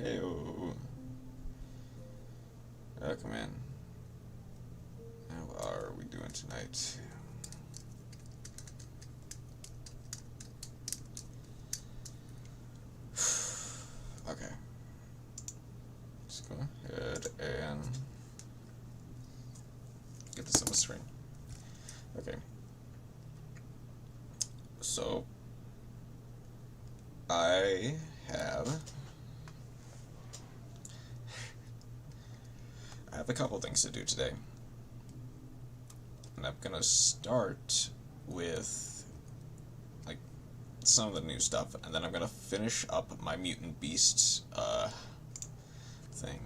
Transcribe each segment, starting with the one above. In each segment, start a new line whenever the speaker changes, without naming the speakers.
Ayo. Oh, come in. How are we doing tonight? Okay. Let's go ahead and get this on the screen. Okay. So, I have a couple things to do today. And I'm gonna start with like some of the new stuff, and then I'm gonna finish up my Mutant Beasts thing.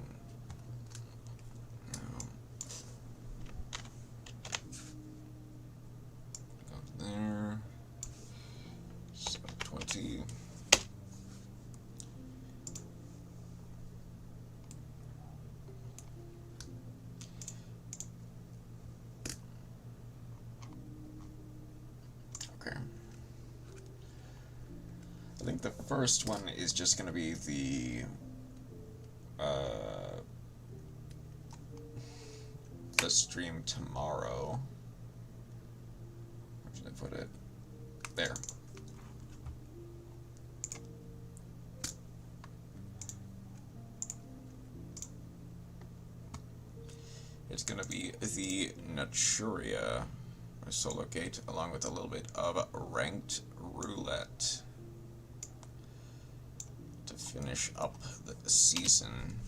Go there. So 20. Okay. I think the first one is just going to be the stream tomorrow. Where should I put it? There. It's going to be the Naturia solo gate, along with a little bit of ranked roulette to finish up the season.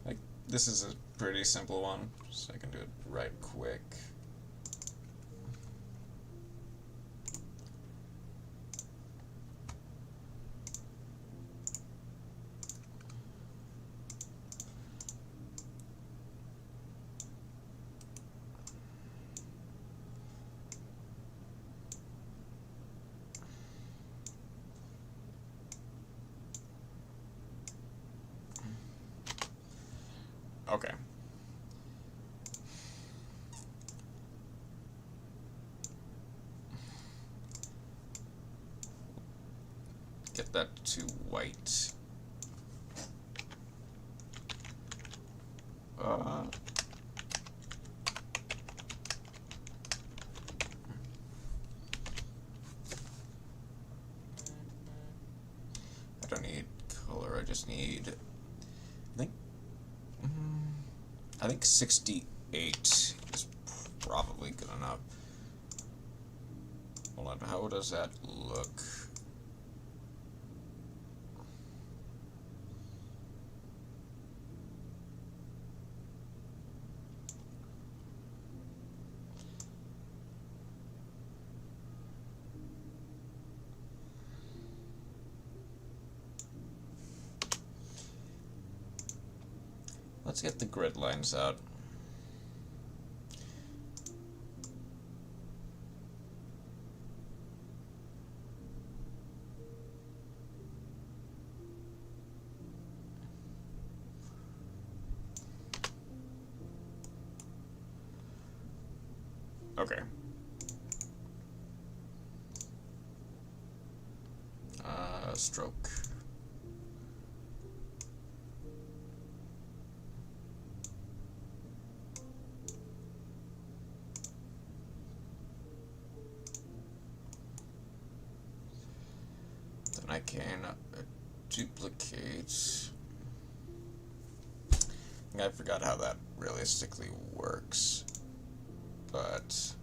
Like, this is a pretty simple one, so I can do it right quick. Okay. Get that to white. I don't need color, I just need, I think 68 is probably good enough. Hold on, how does that look? Let's get the grid lines out. Okay. Stroke. Then I can duplicate. I forgot how that realistically works, but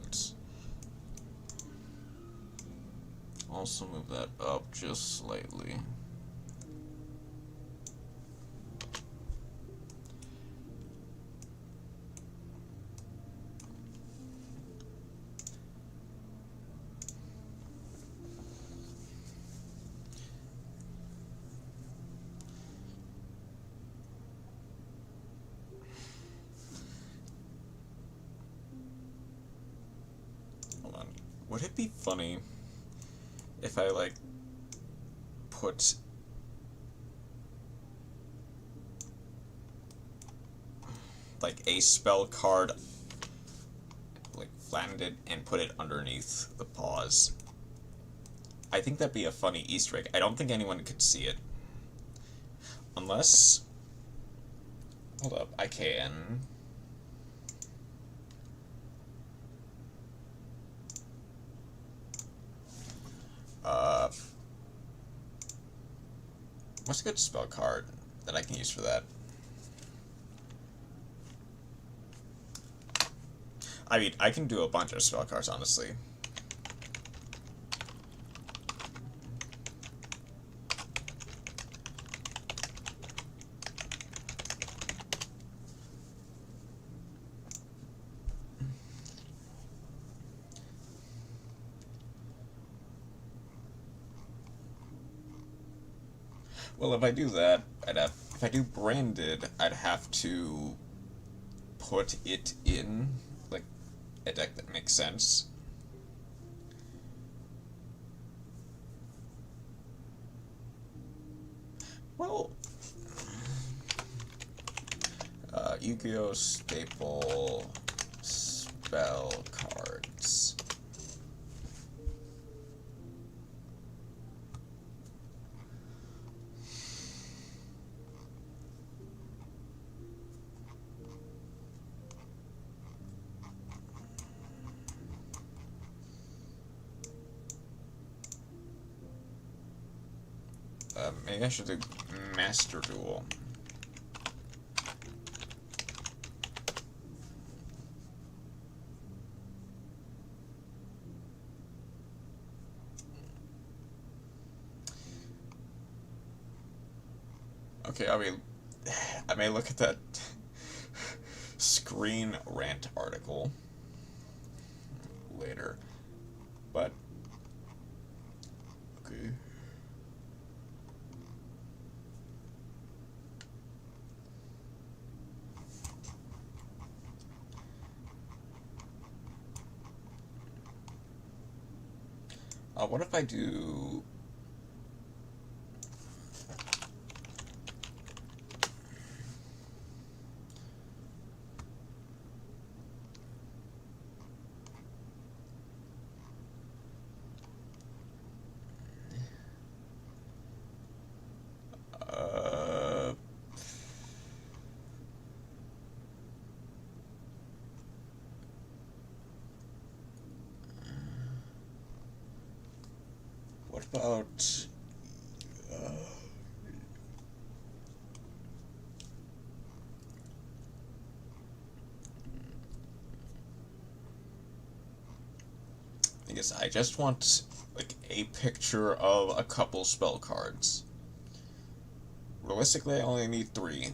let's also move that up just slightly. Would it be funny if I, like, put... like, a spell card, like, flattened it and put it underneath the pause? I think that'd be a funny Easter egg. I don't think anyone could see it. Unless... Hold up, I can... What's a good spell card that I can use for that? I mean, I can do a bunch of spell cards, honestly. Well, if I do that, if I do branded, I'd have to put it in, like, a deck that makes sense. Well, Yu-Gi-Oh! Staple spell cards. Maybe I should do Master Duel. Okay, I may look at that Screen Rant article later, but okay. What if I do... what about... I guess I just want, like, a picture of a couple spell cards. Realistically, I only need 3.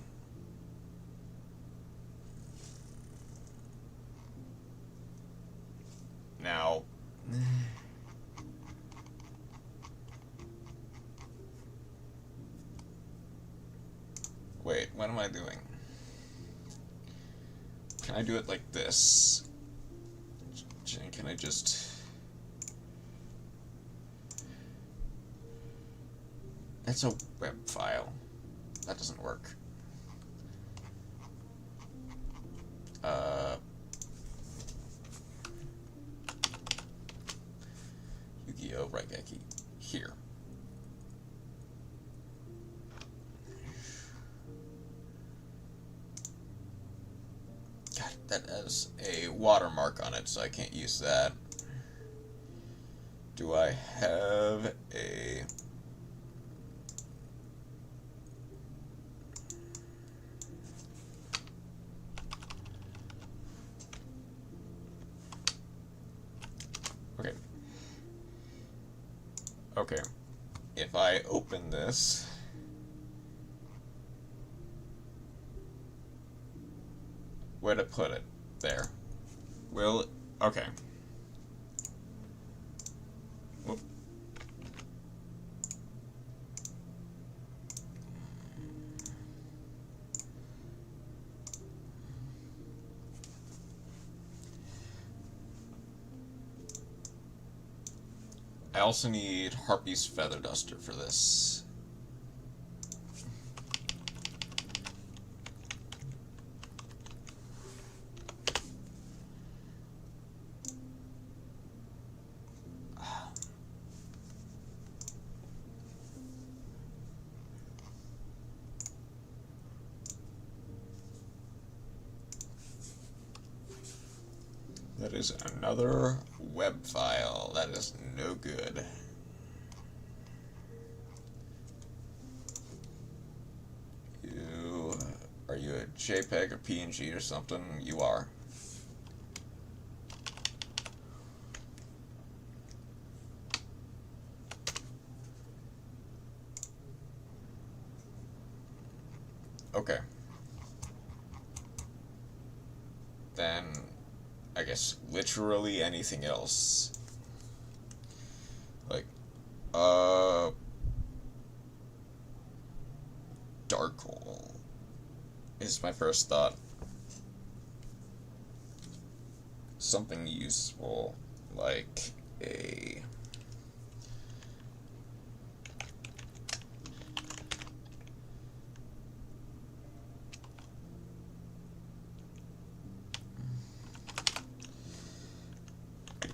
Now... Wait, what am I doing? Can I do it like this? Can I just... That's a web file. That doesn't work. Yu-Gi-Oh! Raigeki. Here. God, that has a watermark on it, so I can't use that. Do I have a... Okay. Okay. If I open this... Where to put it? There. Will... Okay. Whoop. also need Harpy's Feather Duster for this. That is another web file. That is no good. Are you a JPEG or PNG or something? You are. Okay. Then, I guess literally anything else. Like, dark hole is my first thought. Something useful, like a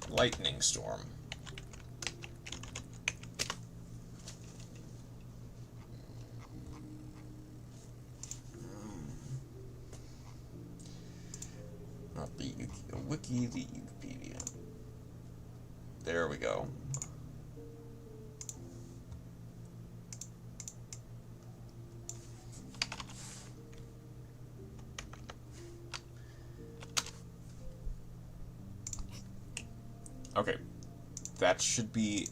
lightning storm. Not the wiki, the Wikipedia. There we go. Okay, that should be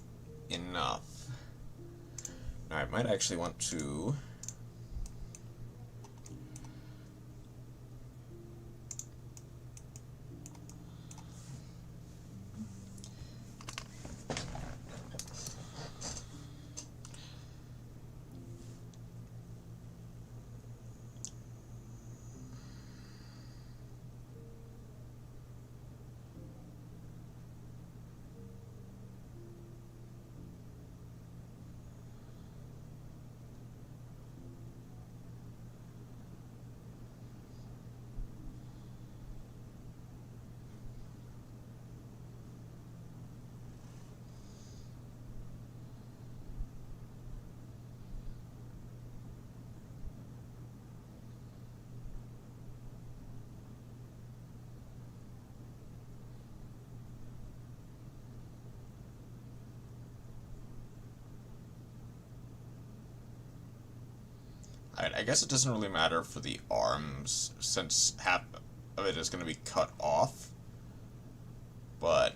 enough. Now I might actually want to I guess it doesn't really matter for the arms, since half of it is going to be cut off, but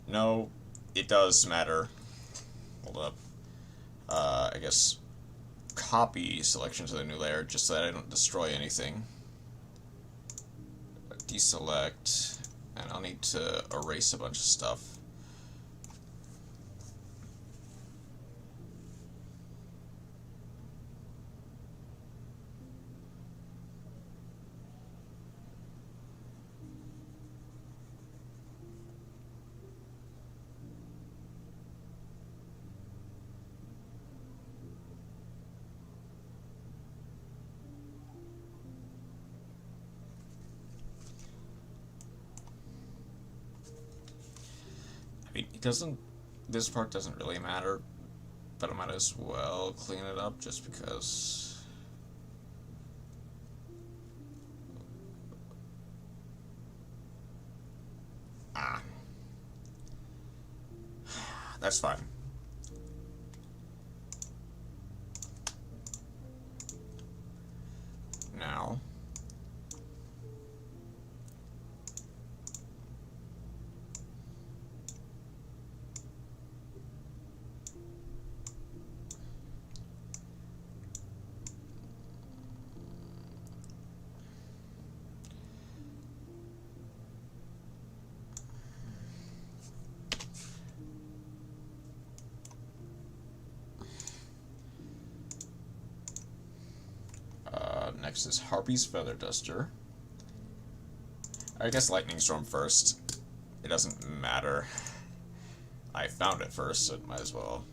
no, it does matter. Hold up. I guess copy selection to the new layer, just so that I don't destroy anything. Deselect, and I'll need to erase a bunch of stuff. It doesn't, this part doesn't really matter, but I might as well clean it up just because. That's fine. Now, next is Harpy's Feather Duster. I guess Lightning Storm first. It doesn't matter. I found it first, so it might as well.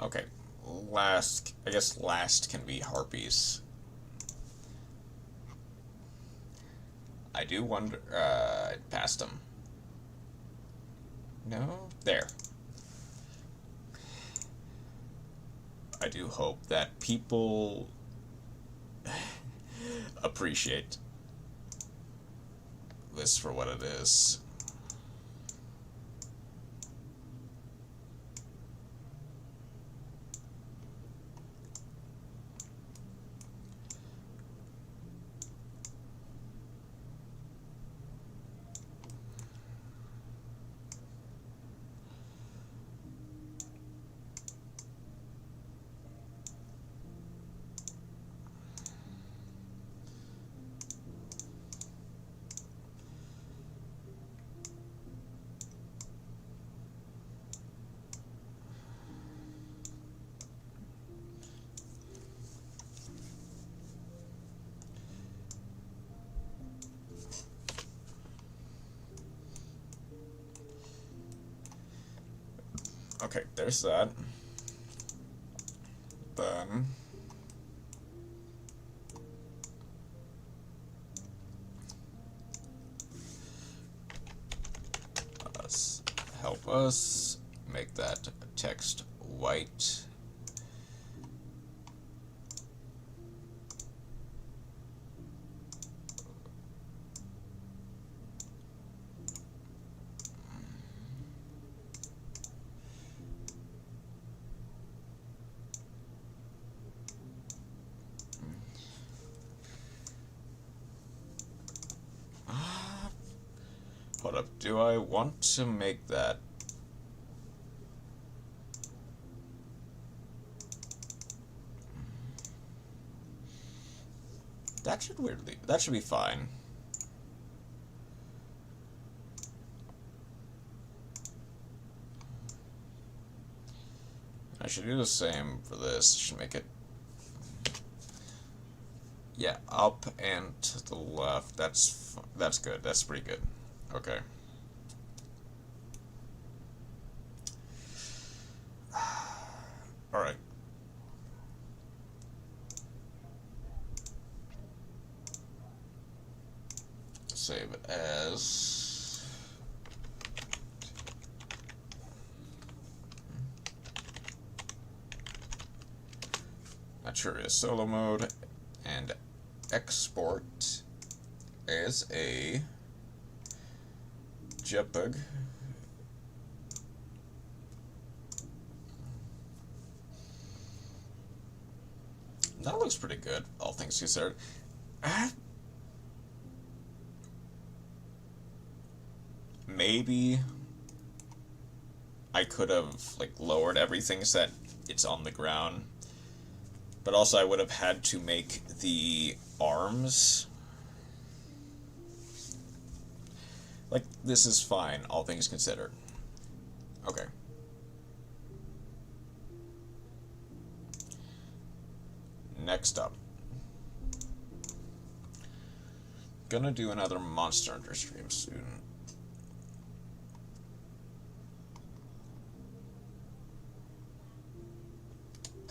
Okay, I guess last can be harpies. I do wonder, I passed them. No? There. I do hope that people appreciate this for what it is. Okay, there's that. Then help us make that text white. Hold up, do I want to make that? That should be fine. I should do the same for this. Should make it, yeah, up and to the left. That's good. That's pretty good. Okay. All right. Save it as not sure is solo mode, and export as a JPEG. That looks pretty good, all things considered. Maybe I could have like lowered everything so that it's on the ground, but also I would have had to make the arms like this is fine, all things considered. Okay. Next up, gonna do another Monster Hunter stream soon.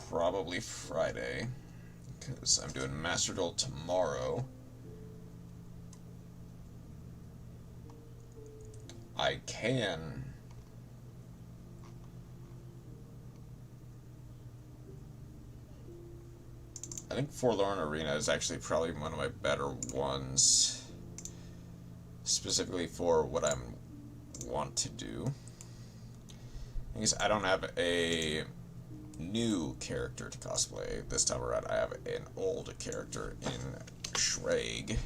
Probably Friday, because I'm doing Master Duel tomorrow. I can I think Forlorn Arena is actually probably one of my better ones. specifically for what I want to do. I guess I don't have a new character to cosplay this time around. I have an old character in Shreg.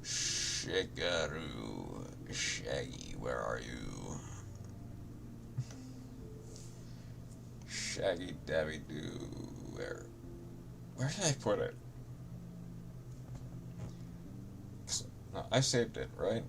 Shigaru, Shaggy, where are you? Shaggy Dabby Doo, where did I put it? No, I saved it, right?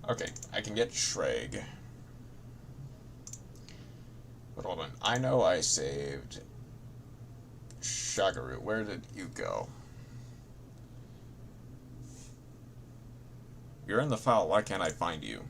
Okay, I can get Shreg. But hold on, I know I saved Shagaru. Where did you go? You're in the file, why can't I find you?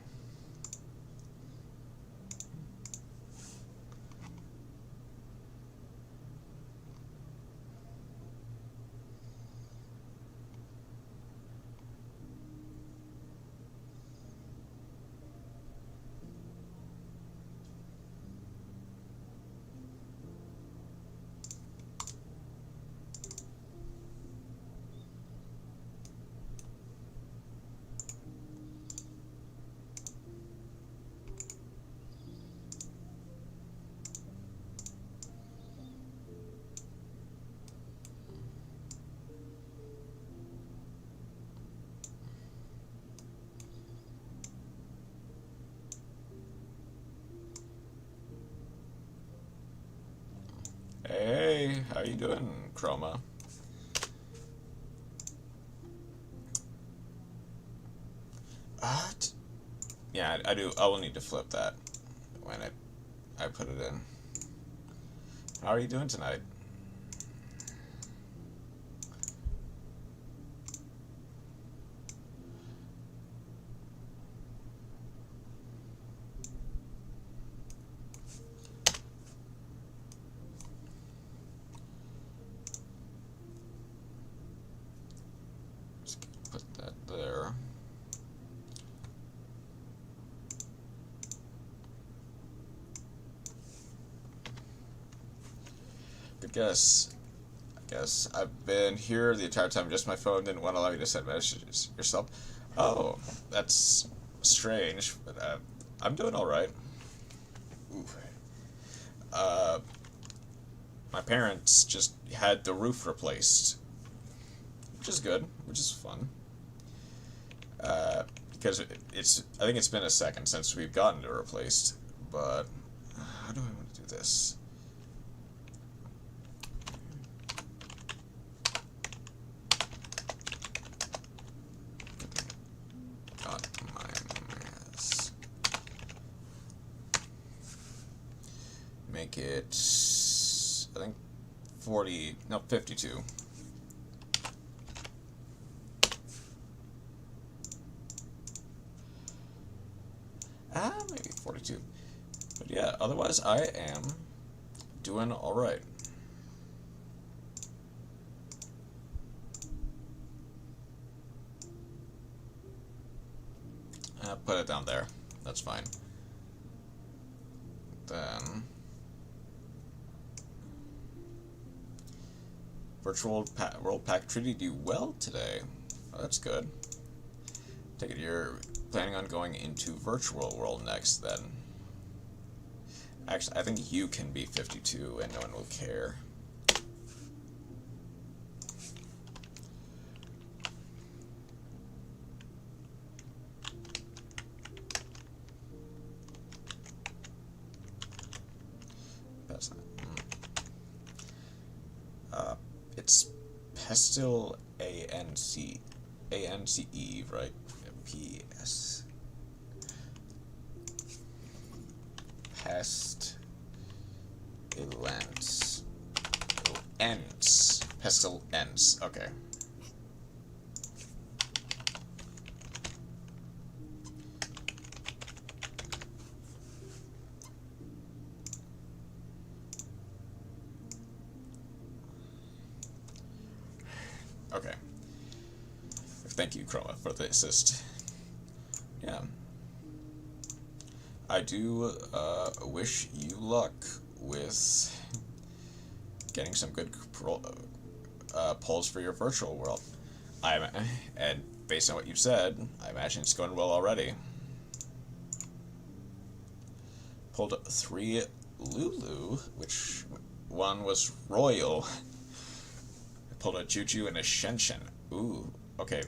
Hey, how you doing, Chroma? Yeah, I do. I will need to flip that when I put it in. How are you doing tonight? Just put that there. Good guess. I guess I've been here the entire time. Just my phone didn't want to allow you to send messages yourself. Oh, that's strange. But I'm doing all right. Ooh. My parents just had the roof replaced, which is good, which is fun. Because I think it's been a second since we've gotten it replaced. But how do I want to do this? Got my mess. Make it, I think, 40, no, 52. Maybe 42. But yeah, otherwise I am doing alright. Put it down there. That's fine. Then World Pack treated you well today. Oh, that's good. Take it you're planning on going into Virtual World next, then. Actually, I think you can be 52 and no one will care. That's not. It's Pestil A-N-C-E, right? P-S... Pestilence. Ents. Pestilence. Okay. Okay. Thank you, Chroma, for the assist. Yeah. I do wish you luck with getting some good polls for your virtual world. And based on what you've said, I imagine it's going well already. Pulled 3 Lulu, which one was Royal. Pulled a Juju and a Shenshen. Ooh, okay.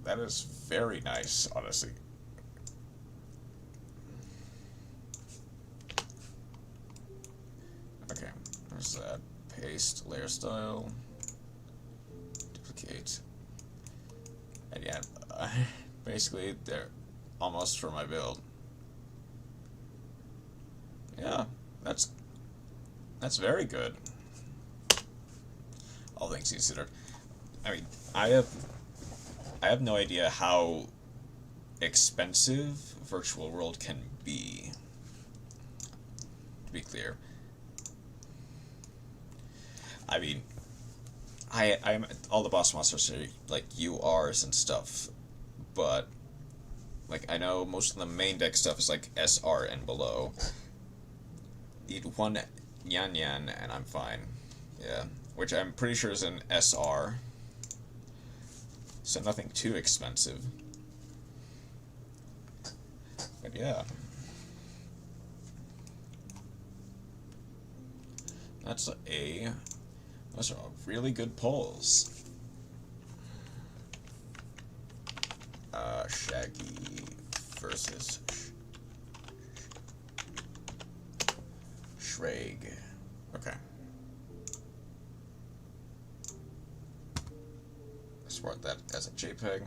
That is very nice, honestly. Okay, there's that. Paste, layer style, duplicate. And yeah, basically they're almost for my build. Yeah, that's very good. All things considered. I mean, I have no idea how expensive Virtual World can be. To be clear. I mean, I'm all the boss monsters are like URs and stuff, but like I know most of the main deck stuff is like SR and below. Need 1 Yan Yan and I'm fine. Yeah, which I'm pretty sure is an SR. So nothing too expensive. But yeah. Those are really good polls. Shaggy versus Shrag. Okay. Export that as a JPEG.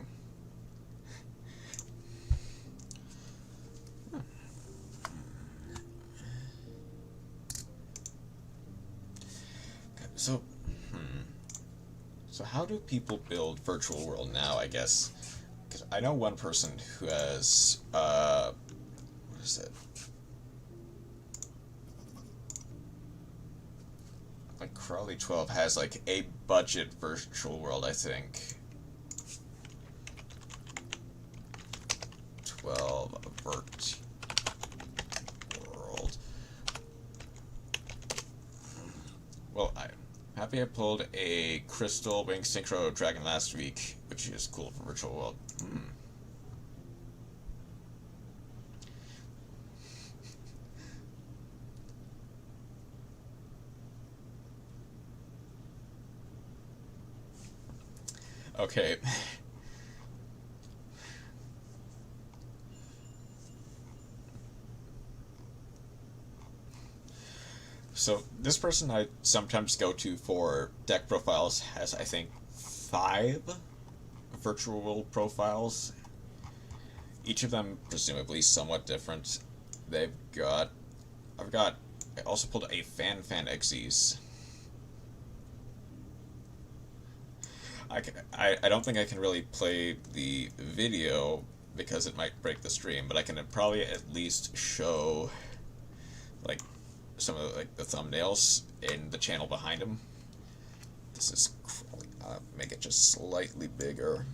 So how do people build Virtual World now, I guess? Because I know one person who has, what is it? Like Crawley 12 has like a budget Virtual World, I think. 12 Vert World. Well, I'm happy I pulled a Crystal Wing Synchro Dragon last week, which is cool for Virtual World. Okay. So this person I sometimes go to for deck profiles has, I think, 5 Virtual World profiles. Each of them presumably somewhat different. I also pulled a Fan Xyz. I don't think I can really play the video because it might break the stream, but I can probably at least show like some of the thumbnails in the channel behind him. This is make it just slightly bigger.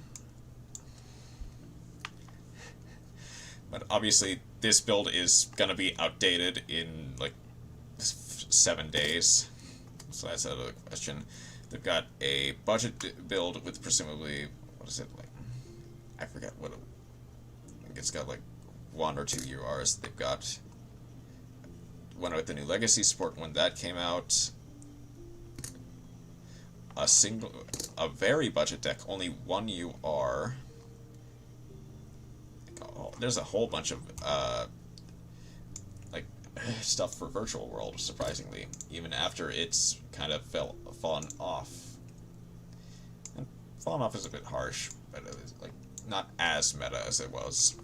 But obviously this build is gonna be outdated in like 7 days, so that's out of the question. They've got a budget build with presumably, what is it, like, I forget what, I think it's got like 1 or 2 URs. They've got one with the new Legacy support when that came out. A very budget deck, only 1 UR. Oh, there's a whole bunch of, like, stuff for Virtual World, surprisingly, even after it's kind of fallen off. And fallen off is a bit harsh, but it was like not as meta as it was.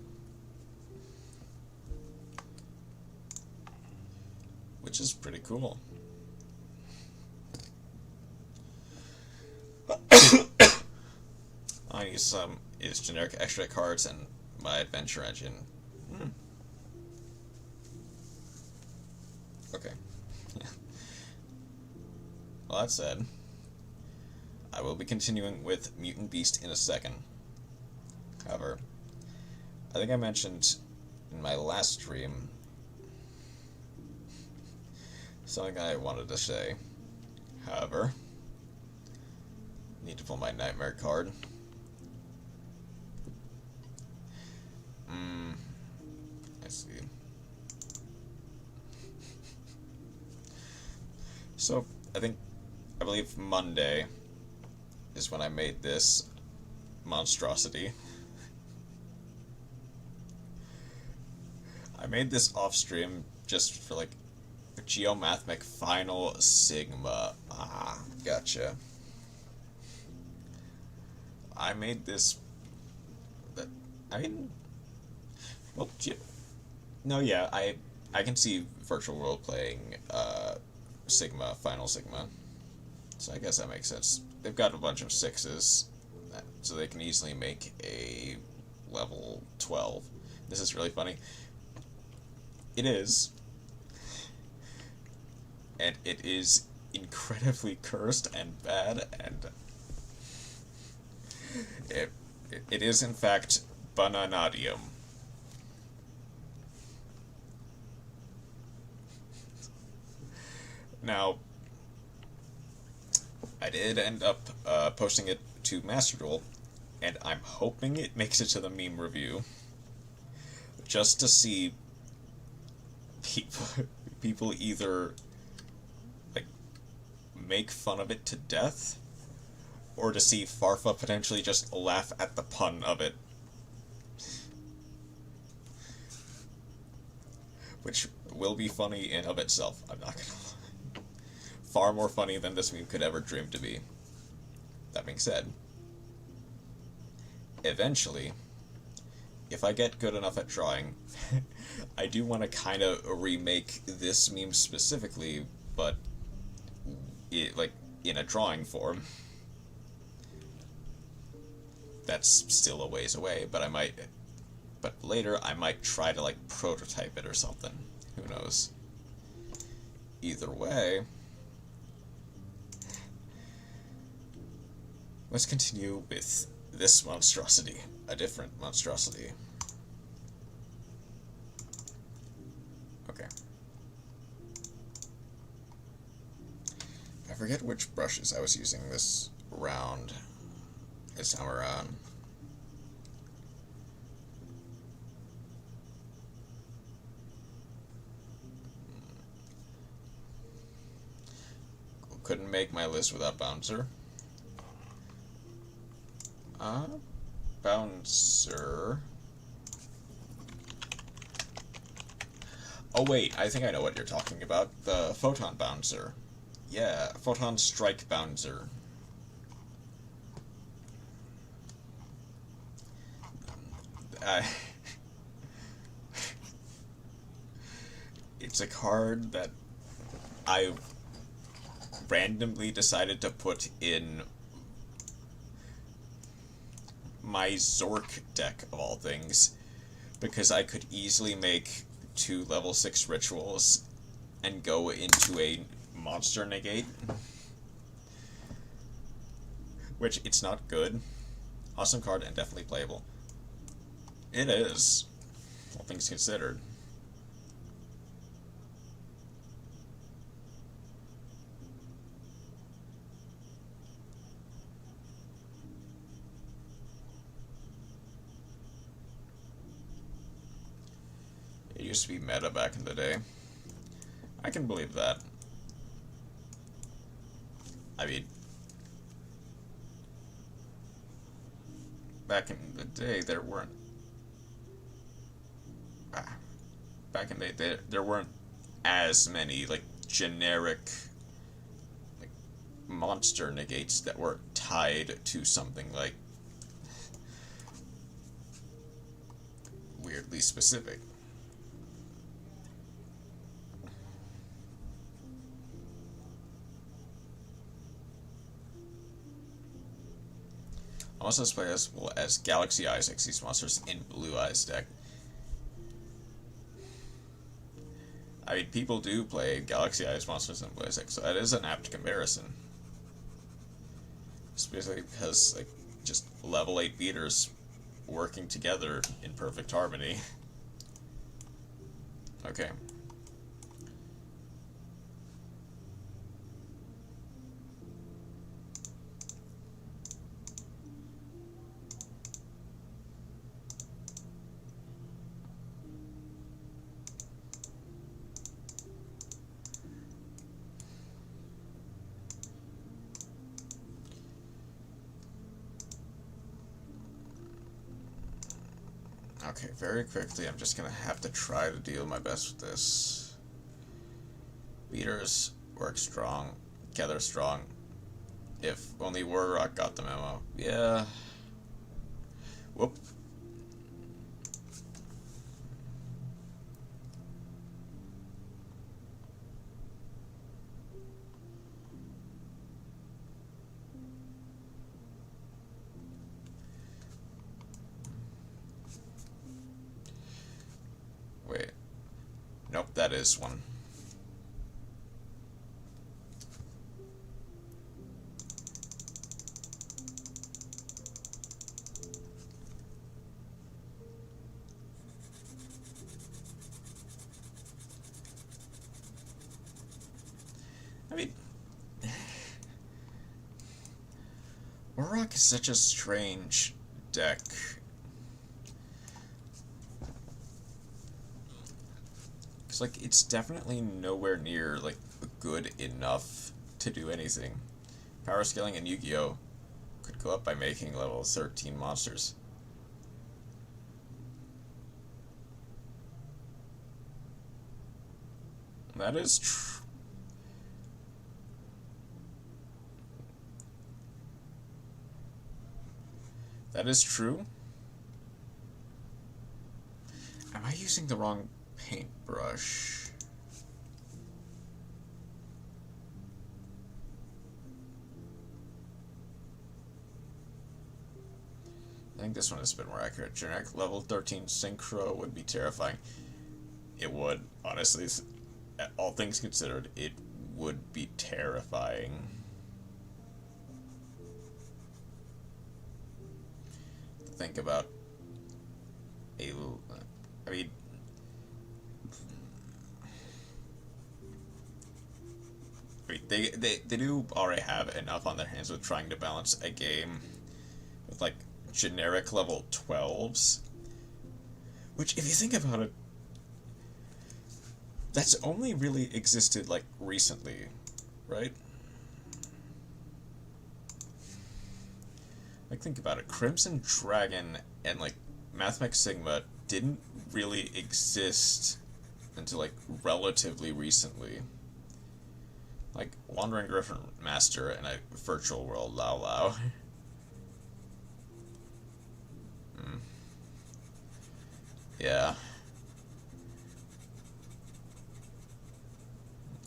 Which is pretty cool. I use some is generic extra cards and my adventure engine. Okay. Well, that said, I will be continuing with Mutant Beast in a second. However, I think I mentioned in my last stream something I wanted to say. However, need to pull my nightmare card. I see. So, I believe Monday is when I made this monstrosity. I made this off stream just for like Geomathmic Final Sigma. Ah, gotcha. I made this. Well, no, yeah, I can see Virtual World playing Sigma, Final Sigma. So I guess that makes sense. They've got a bunch of 6s, so they can easily make a level 12. This is really funny. It is. And it is incredibly cursed and bad, and it is in fact Bananadium. Now, I did end up posting it to Master Duel, and I'm hoping it makes it to the meme review, just to see people either like make fun of it to death, or to see Farfa potentially just laugh at the pun of it. Which will be funny in of itself, I'm not gonna lie. Far more funny than this meme could ever dream to be. That being said, eventually, if I get good enough at drawing, I do want to kind of remake this meme specifically, but like in a drawing form. That's still a ways away, but later I might try to like prototype it or something. Who knows? Either way, let's continue with this monstrosity, a different monstrosity. Okay. I forget which brushes I was using this time around. Couldn't make my list without Bouncer. Bouncer. Oh wait, I think I know what you're talking about. The Photon Bouncer. Yeah, Photon Strike Bouncer. It's a card that I randomly decided to put in my Zork deck, of all things, because I could easily make 2 level 6 rituals and go into a monster negate. Which, it's not good. Awesome card and definitely playable. It is, all things considered. It used to be meta back in the day. I can believe that. I mean, back in the day, there weren't... Back in the day, there weren't as many like generic like monster negates that were tied to something like weirdly specific. Also is playable as Galaxy Eyes X these monsters in Blue Eyes deck. I mean, people do play Galaxy Eyes monsters in Blue Eyes deck, so that is an apt comparison. Especially because, like, just level 8 beaters working together in perfect harmony. Okay. Okay, very quickly, I'm just gonna have to try to deal my best with this. Beaters work strong, gather strong. If only Warrock got the memo. Yeah. Whoop. Wait. Nope, that is one. I mean, Warrock is such a strange deck. Cause like it's definitely nowhere near like good enough to do anything. Power scaling in Yu-Gi-Oh! Could go up by making level 13 monsters. That is true. That is true. Am I using the wrong paintbrush? I think this one is a bit more accurate. Generic level 13 synchro would be terrifying. It would, honestly, all things considered, it would be terrifying. To think about a, I mean, they do already have enough on their hands with trying to balance a game with like generic level 12s, which if you think about it, that's only really existed like recently, right? Like think about it, Crimson Dragon and like Mathmech Sigma didn't really exist until like relatively recently. Like Wandering Griffin Master and a Virtual World Lao Lao. Yeah.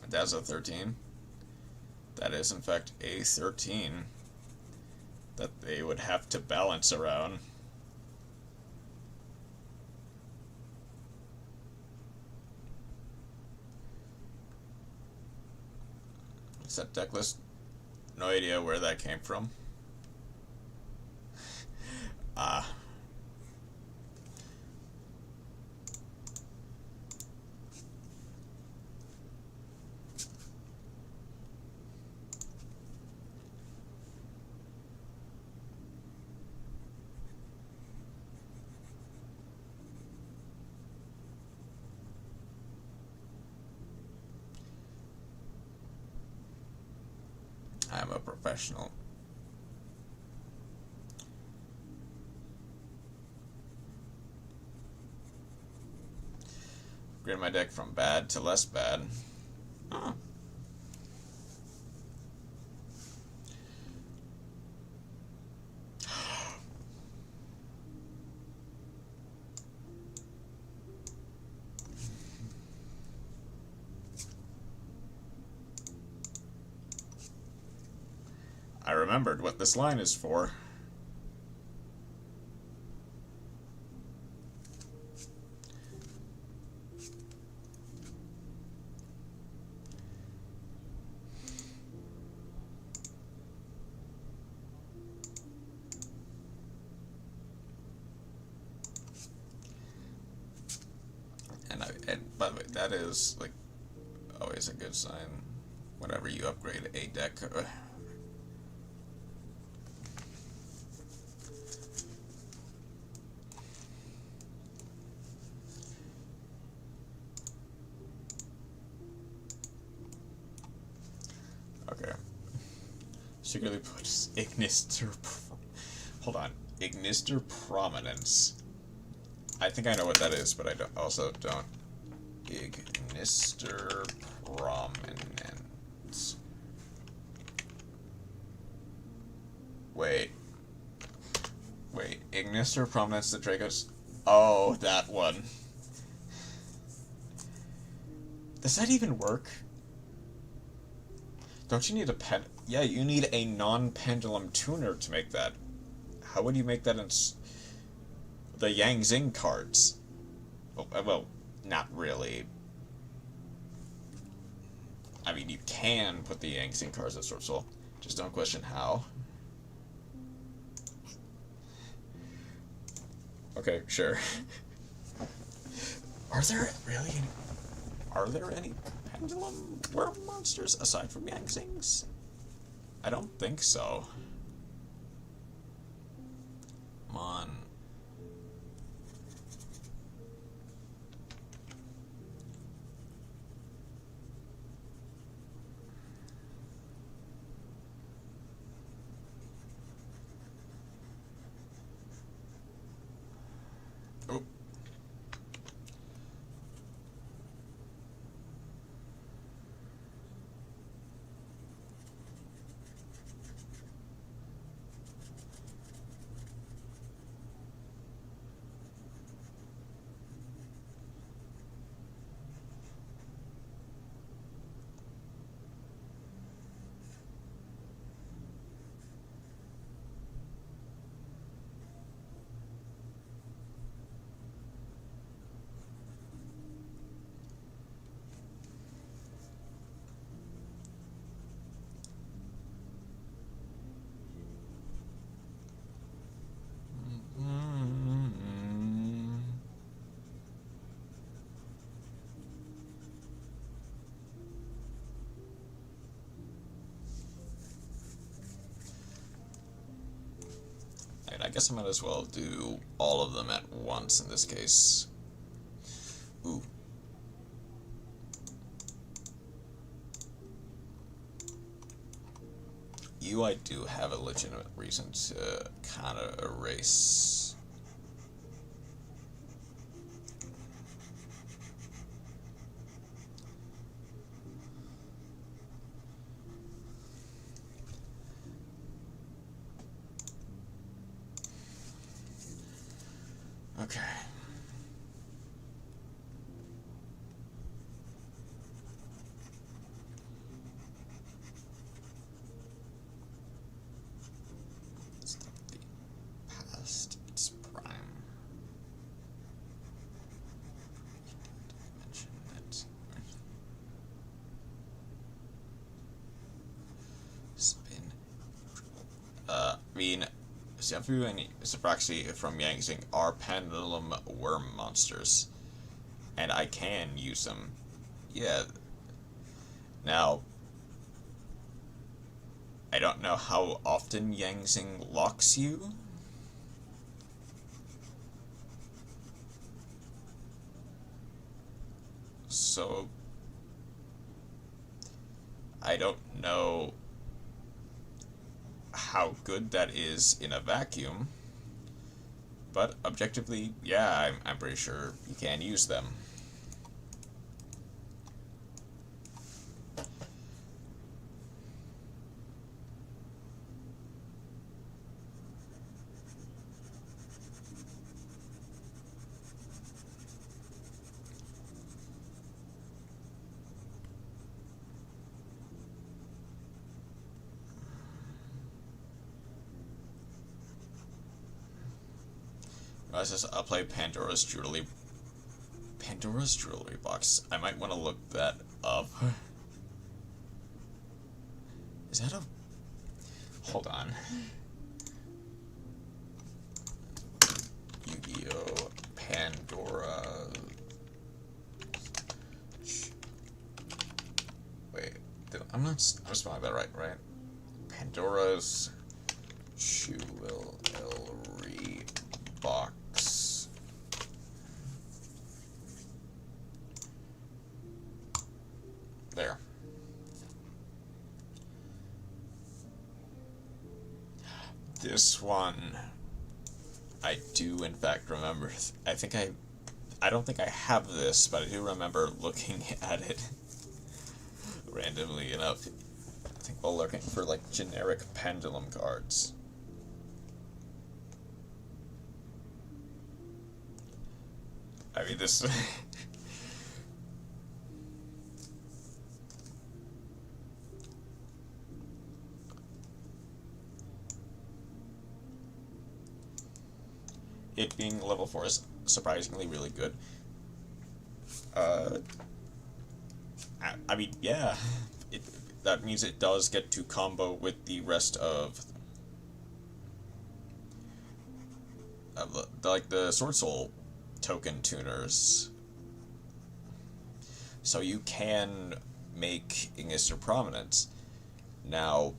That's a 13. That is in fact a 13 that they would have to balance around. Set deck list. No idea where that came from. I'm a professional. upgrade my deck from bad to less bad. Huh. I remembered what this line is for. And by the way, that is like always a good sign whenever you upgrade a deck. Okay. Secretly puts Ignister. Hold on. Ignister Prominence. I think I know what that is, but I also don't. Ignister Prominence. Wait. Ignister Prominence, the Dracos. Oh, that one. Does that even work? Don't you need a pen? Yeah, you need a non-pendulum tuner to make that. How would you make that in the Yang Zing cards? Well, not really. I mean, you can put the Yang Zing cards at Sword Soul. Just don't question how. Okay, sure. Are there any pendulum worm monsters aside from Yang Zings? I don't think so. Come on. Oh. I guess I might as well do all of them at once in this case. Ooh. I do have a legitimate reason to kind of erase. Okay. Stop the past its prime. Mention that. Spin. I mean, Xianfu and Sapraxi from Yang Zing are pendulum worm monsters, and I can use them. Yeah. Now, I don't know how often Yang Zing locks you. So, I don't know how good that is in a vacuum, but objectively, yeah, I'm pretty sure you can use them. This is I'll play Pandora's Jewelry. Pandora's Jewelry box. I might want to look that up. Is that a... Hold on. Yu-Gi-Oh! Pandora... Wait, I'm spelling that right? Pandora's Jewelry box. There. This one, I do in fact remember. I don't think I have this, but I do remember looking at it randomly enough. I think while looking for like generic pendulum cards. I mean, this... It being level 4 is surprisingly really good. I mean, yeah. That means it does get to combo with the rest of... like the Sword Soul token tuners. So you can make Ignister Prominence. Now,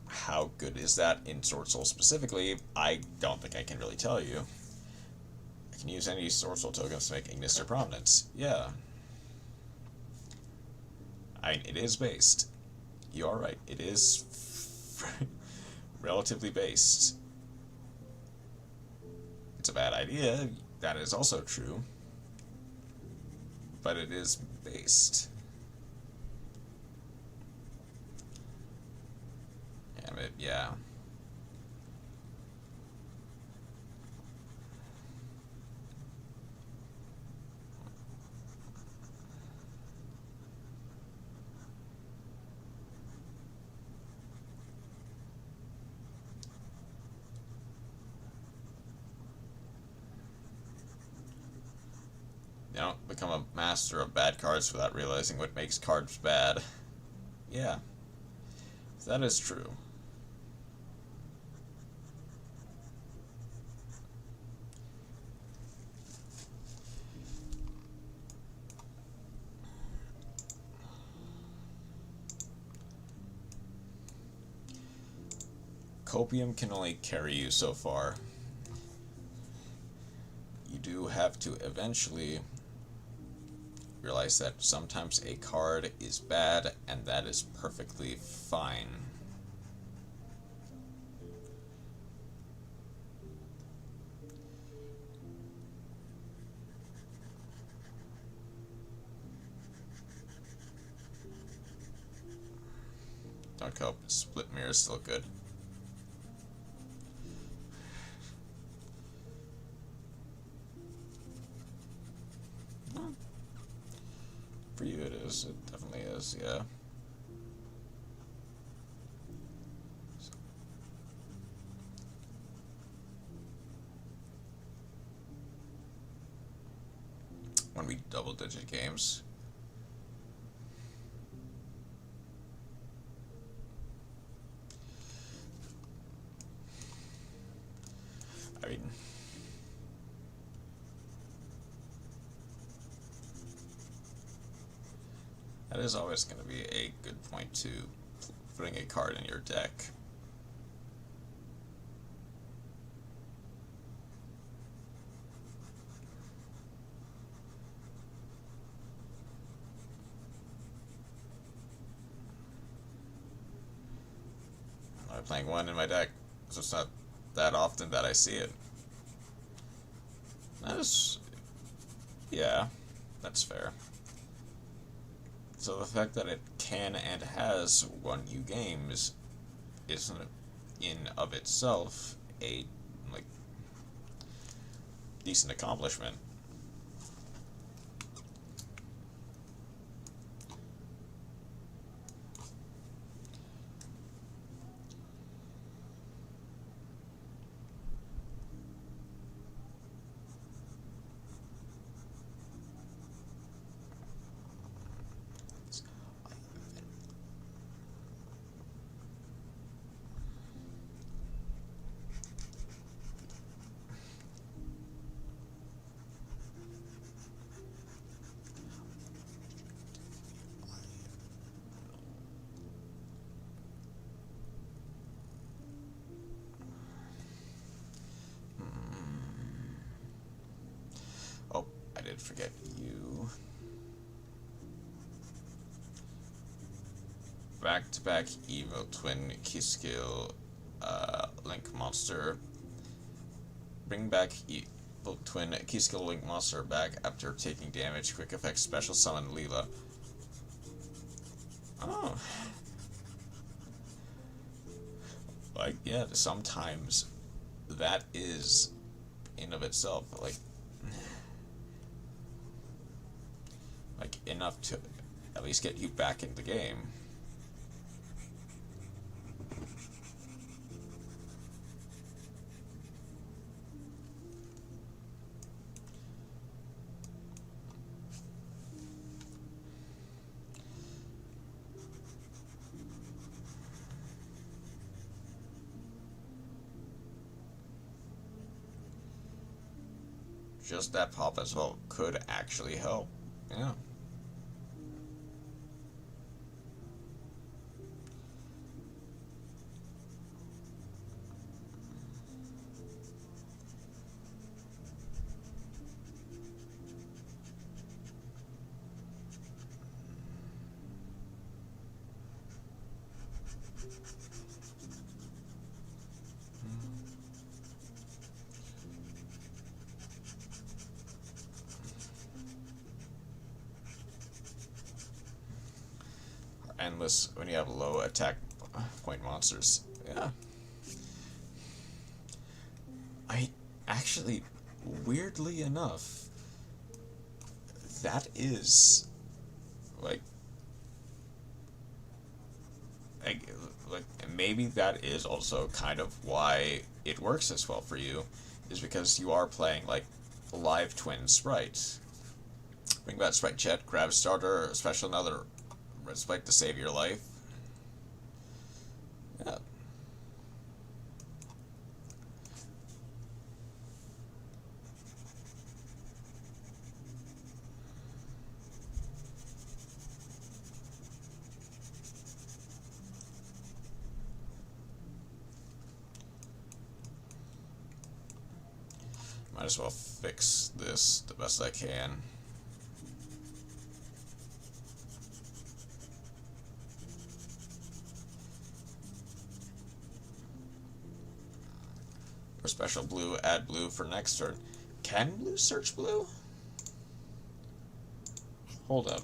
how good is that in Sword Soul specifically? I don't think I can really tell you. I can use any Sword Soul tokens to make Ignister Prominence. Yeah. It is based. You are right. It is relatively based. It's a bad idea. That is also true. But it is based. Damn it, yeah. You don't become a master of bad cards without realizing what makes cards bad. Yeah, that is true. Copium can only carry you so far. You do have to eventually realize that sometimes a card is bad, and that is perfectly fine. Don't cope. Split mirror is still good. For you it is. It definitely is, yeah. When we double-digit games. I mean... that is always going to be a good point to putting a card in your deck. I'm playing one in my deck, so it's not that often that I see it. That is... yeah, that's fair. So the fact that it can and has won you games isn't in of itself a like decent accomplishment. forget you. Back-to-back Evil Twin Key Skill Link Monster. Bring back Evil Twin Key Skill Link Monster back after taking damage. Quick effect Special Summon Leela. Oh. Like, yeah, sometimes that is in of itself like enough to at least get you back in the game. Just that pop as well could actually help. Yeah. Endless when you have low attack point monsters. Yeah. I actually, weirdly enough, that is like maybe that is also kind of why it works as well for you, is because you are playing like live twin sprites. Bring back Sprite Chat, grab starter, special another Sprite to save your life. Yeah. Might as well fix this the best I can. For special blue, add blue for next turn. Can blue search blue? Hold up.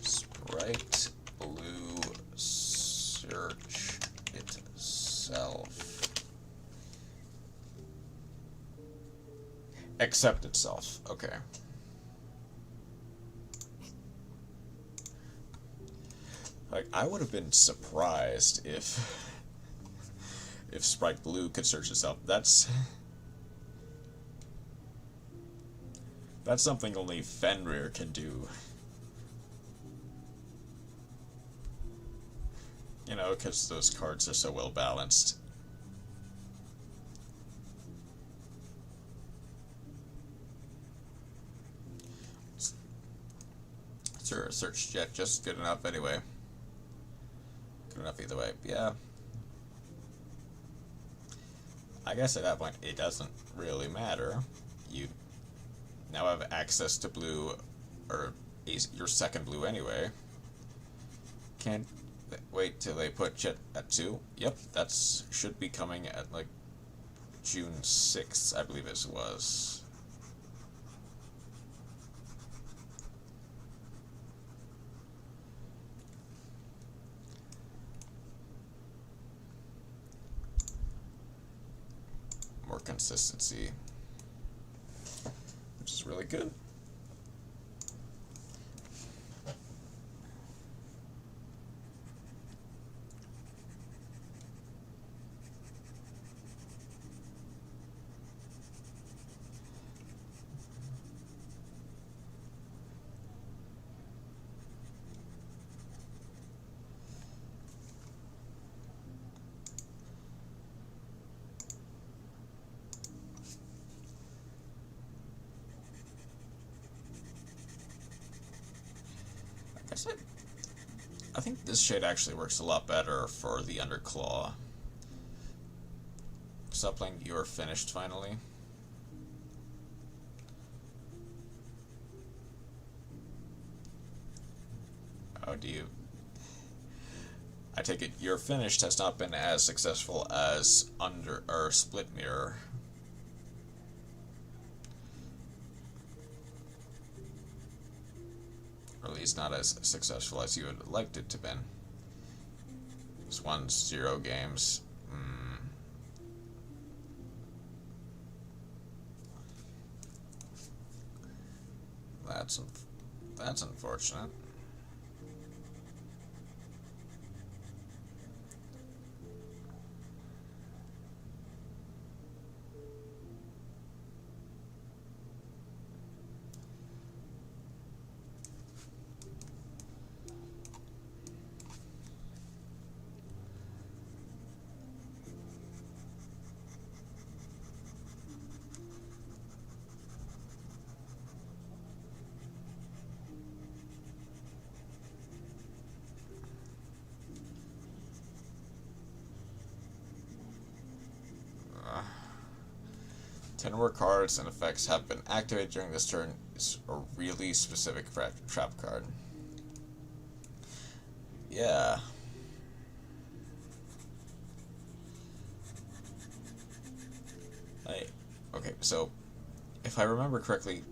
Sprite blue search itself. Accept itself. Okay. Like, I would have been surprised if Sprite Blue could search itself. That's something only Fenrir can do. You know, because those cards are so well balanced. Sure, search jet just good enough anyway. Good enough either way. Yeah. I guess at that point it doesn't really matter. You now have access to blue, or your second blue anyway. Can't wait till they put Jet at 2. Yep, that's should be coming at like June 6th, I believe it was. More consistency, which is really good. I think this shade actually works a lot better for the Underclaw. Stop playing You're Finished finally. do you... I take it your finish has not been as successful as under or split mirror. Or at least not as successful as you would liked it to been. It's 1-0 games. That's unfortunate. Ten more cards and effects have been activated during this turn is a really specific trap card. Yeah. Okay, so if I remember correctly,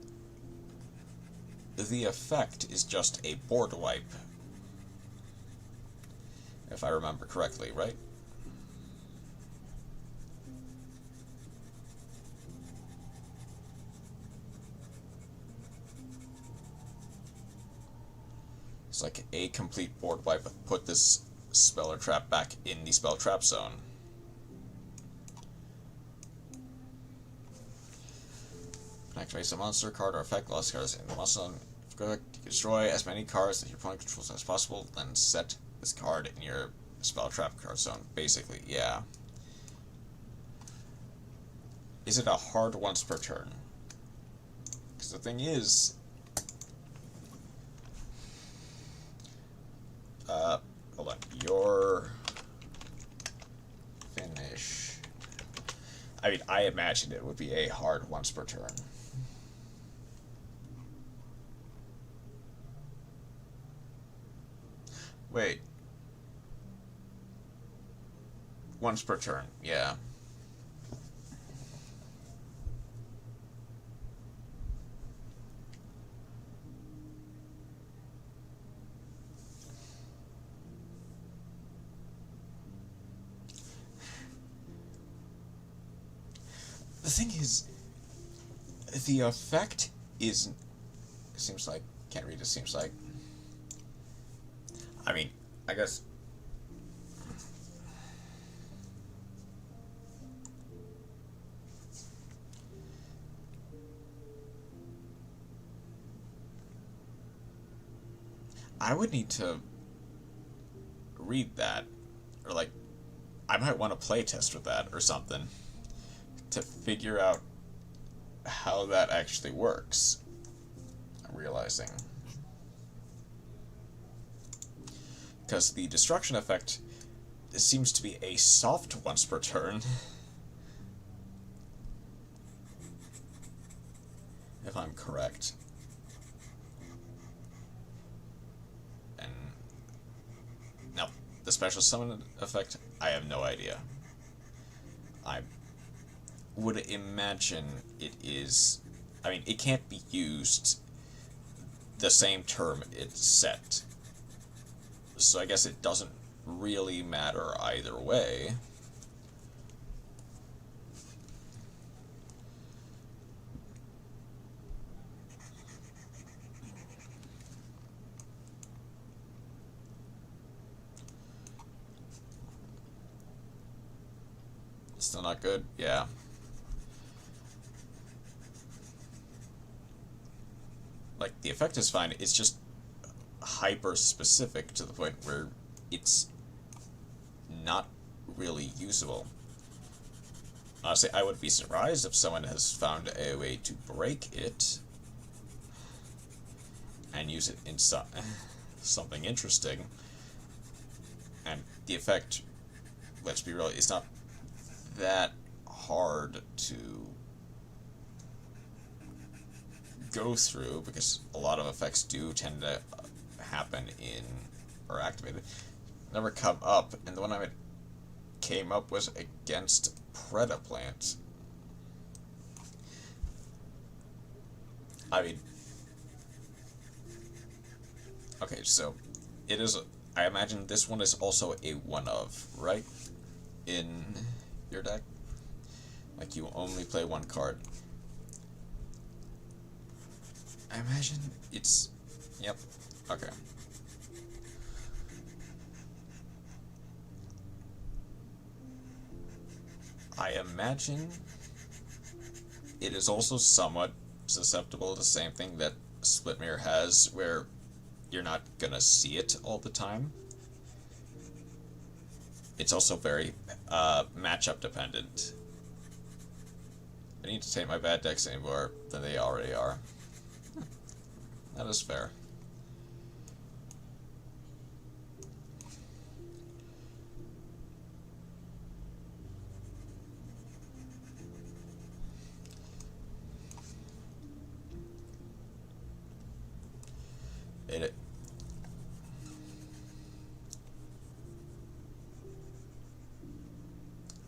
the effect is just a board wipe. If I remember correctly, right? It's like a complete board wipe. Put this spell or trap back in the spell trap zone. Activate a monster card or effect, lost cards in the monster zone. If you destroy as many cards that your opponent controls as possible, then set this card in your spell trap card zone. Basically, yeah. Is it a hard once per turn? Because the thing is, hold on, your finish. I mean, I imagined it would be a hard once per turn. Wait. Once per turn, yeah. The thing is, the effect is, it seems like, can't read it, seems like. I mean, I guess. I would need to read that, or like, I might want to play test with that or something to figure out how that actually works. I'm realizing. Because the destruction effect seems to be a soft once per turn. If I'm correct. And now, the special summon effect, I have no idea. I would imagine it is... I mean, it can't be used the same term it's set. So I guess it doesn't really matter either way. Still not good? Yeah. Like, the effect is fine, it's just hyper-specific to the point where it's not really usable. Honestly, I would be surprised if someone has found a way to break it and use it in something interesting. And the effect, let's be real, it's not that hard to go through, because a lot of effects do tend to happen in, or activated, never come up, and the one I came up was against Predaplant. I mean, okay, so it is, I imagine this one is also a one of, right? In your deck? Like, you only play one card. I imagine it's, yep, okay. I imagine it is also somewhat susceptible to the same thing that Split Mirror has, where you're not gonna see it all the time. It's also very matchup dependent. I need to take my bad decks any more than they already are. That is fair.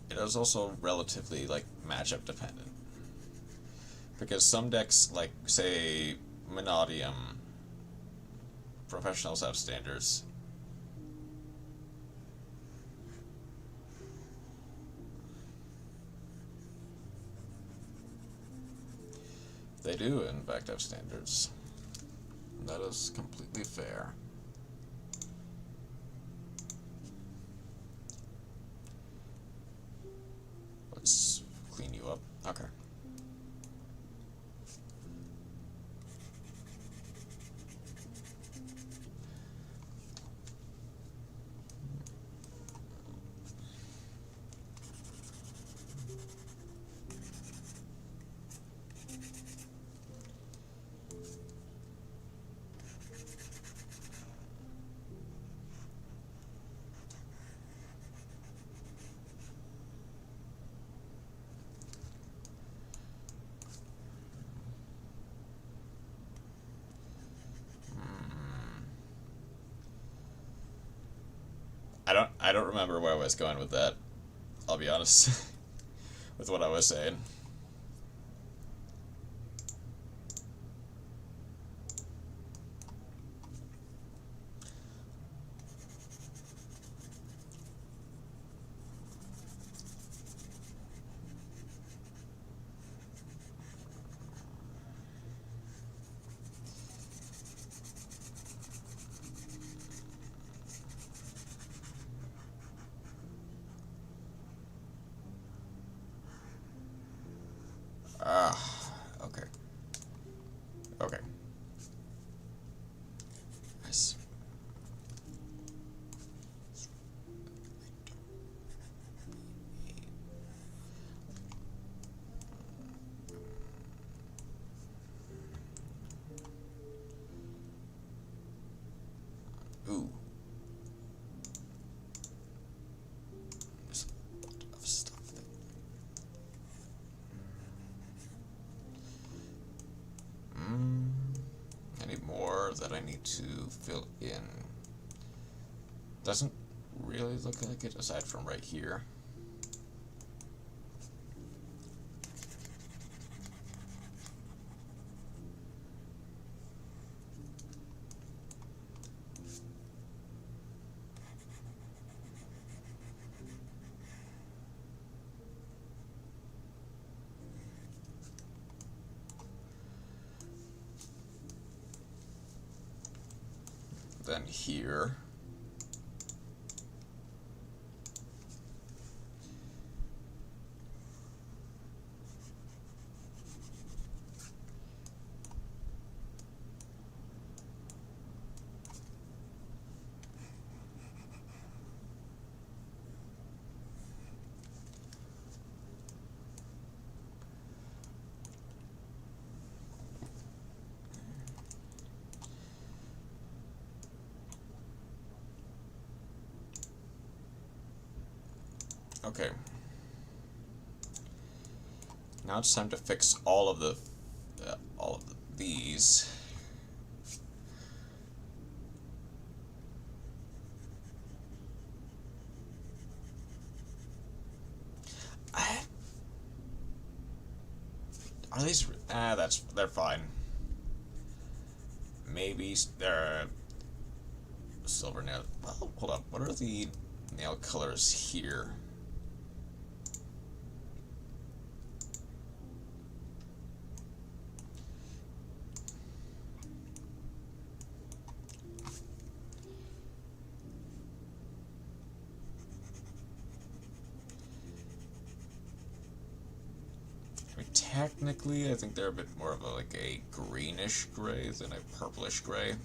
It is also relatively, like, matchup dependent. Because some decks, like, say, Monodium, professionals have standards. They do, in fact, have standards. That is completely fair. Let's clean you up. Okay. I don't remember where I was going with that. I'll be honest with what I was saying. Okay. Okay. Nice. Ooh. There's a lot of stuff there. Any more that I need to fill in? Doesn't really look like it, aside from right here. Then here. Okay. Now it's time to fix all of these. Are these... they're fine. Maybe they're... silver nail... Well, hold up. What are the nail colors here? Technically, I think they're a bit more of a greenish gray than a purplish gray.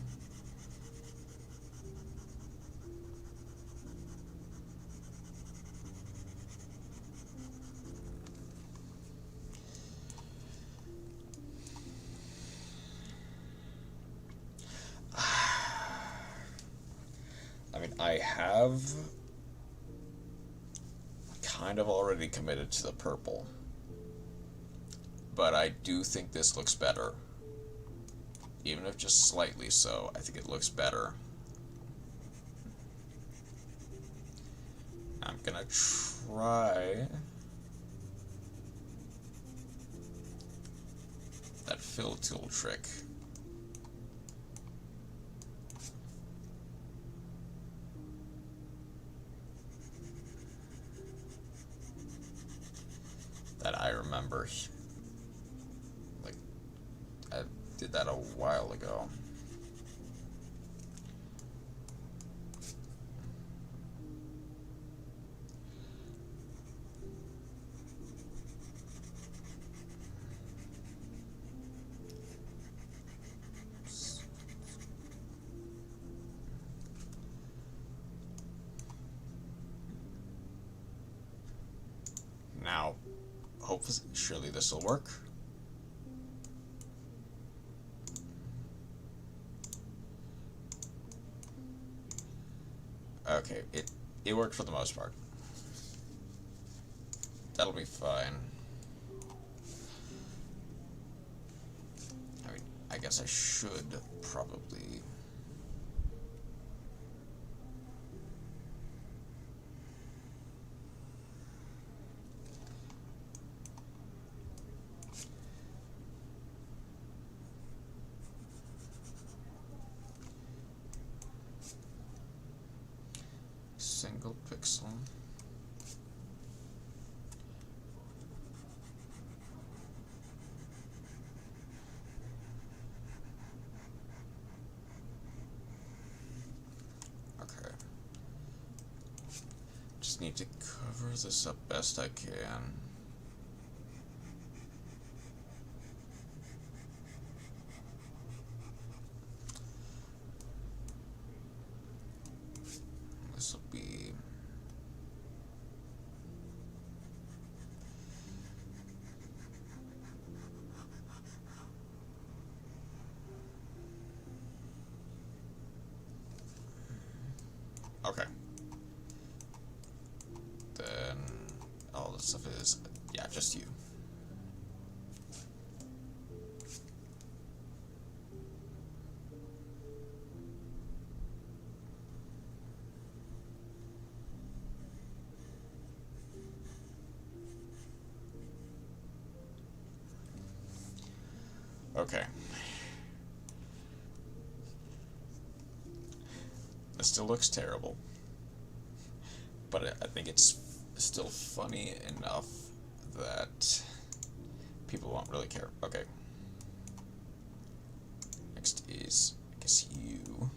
I mean, I have kind of already committed to the purple. But I do think this looks better. Even if just slightly so, I think it looks better. I'm gonna try that fill tool trick. That I remember. I did that a while ago. Now, hopefully, surely this will work. Okay, it worked for the most part. That'll be fine. I mean, I guess I should probably... single pixel. Okay. Just need to cover this up best I can. This will be... okay. Then all this stuff is, yeah, just you. Okay. It still looks terrible, but I think it's still funny enough that people won't really care. Okay. Next is, I guess, you.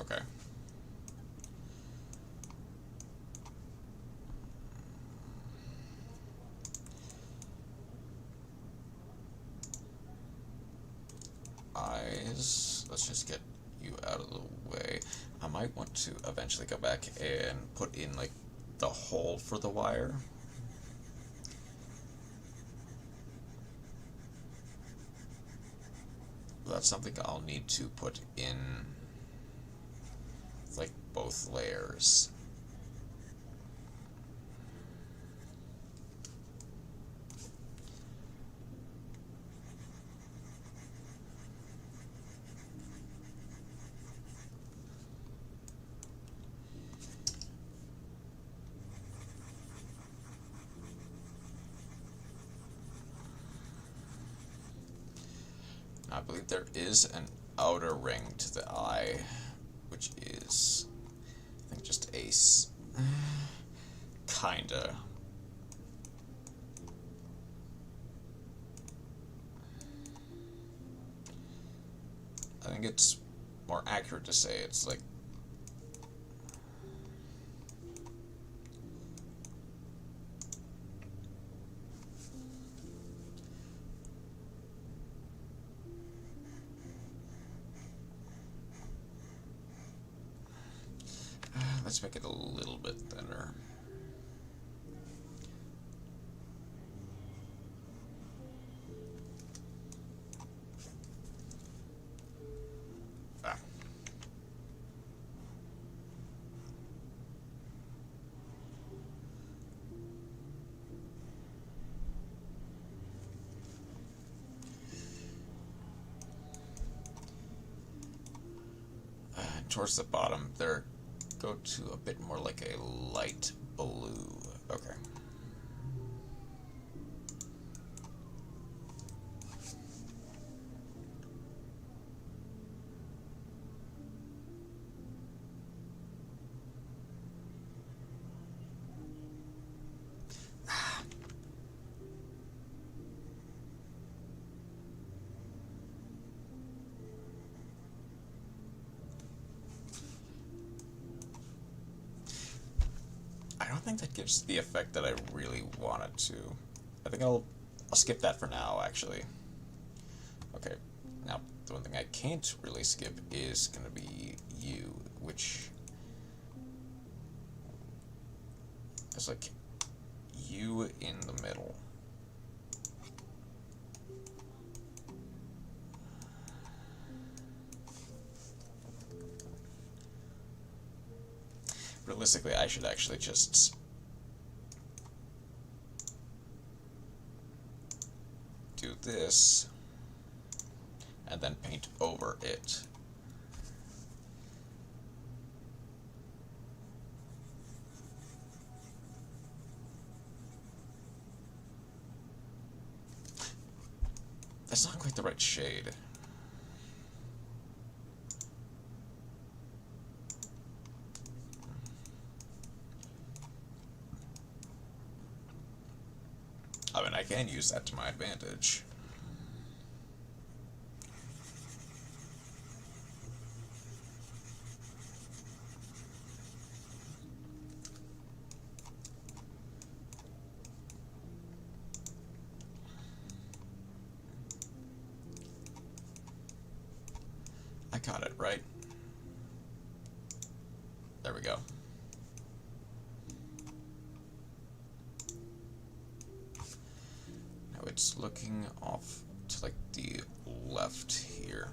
Okay. Eyes. Let's just get you out of the way. I might want to eventually go back and put in, like, the hole for the wire. that's something I'll need to put in, like, both layers. I believe there is an outer ring to the eye, which is, I think, just ace. Kinda. I think it's more accurate to say it's like let's make it a little bit thinner. Ah. Towards the bottom, there, go to a bit more like a light blue. Okay. I don't think that gives the effect that I really want it to. I think I'll skip that for now, actually. Okay, now the one thing I can't really skip is going to be U, which is like U in the middle. Realistically, I should actually just do this and then paint over it. That's not quite the right shade. I mean, I can use that to my advantage. I got it, right? There we go. Now it's looking off to like the left here.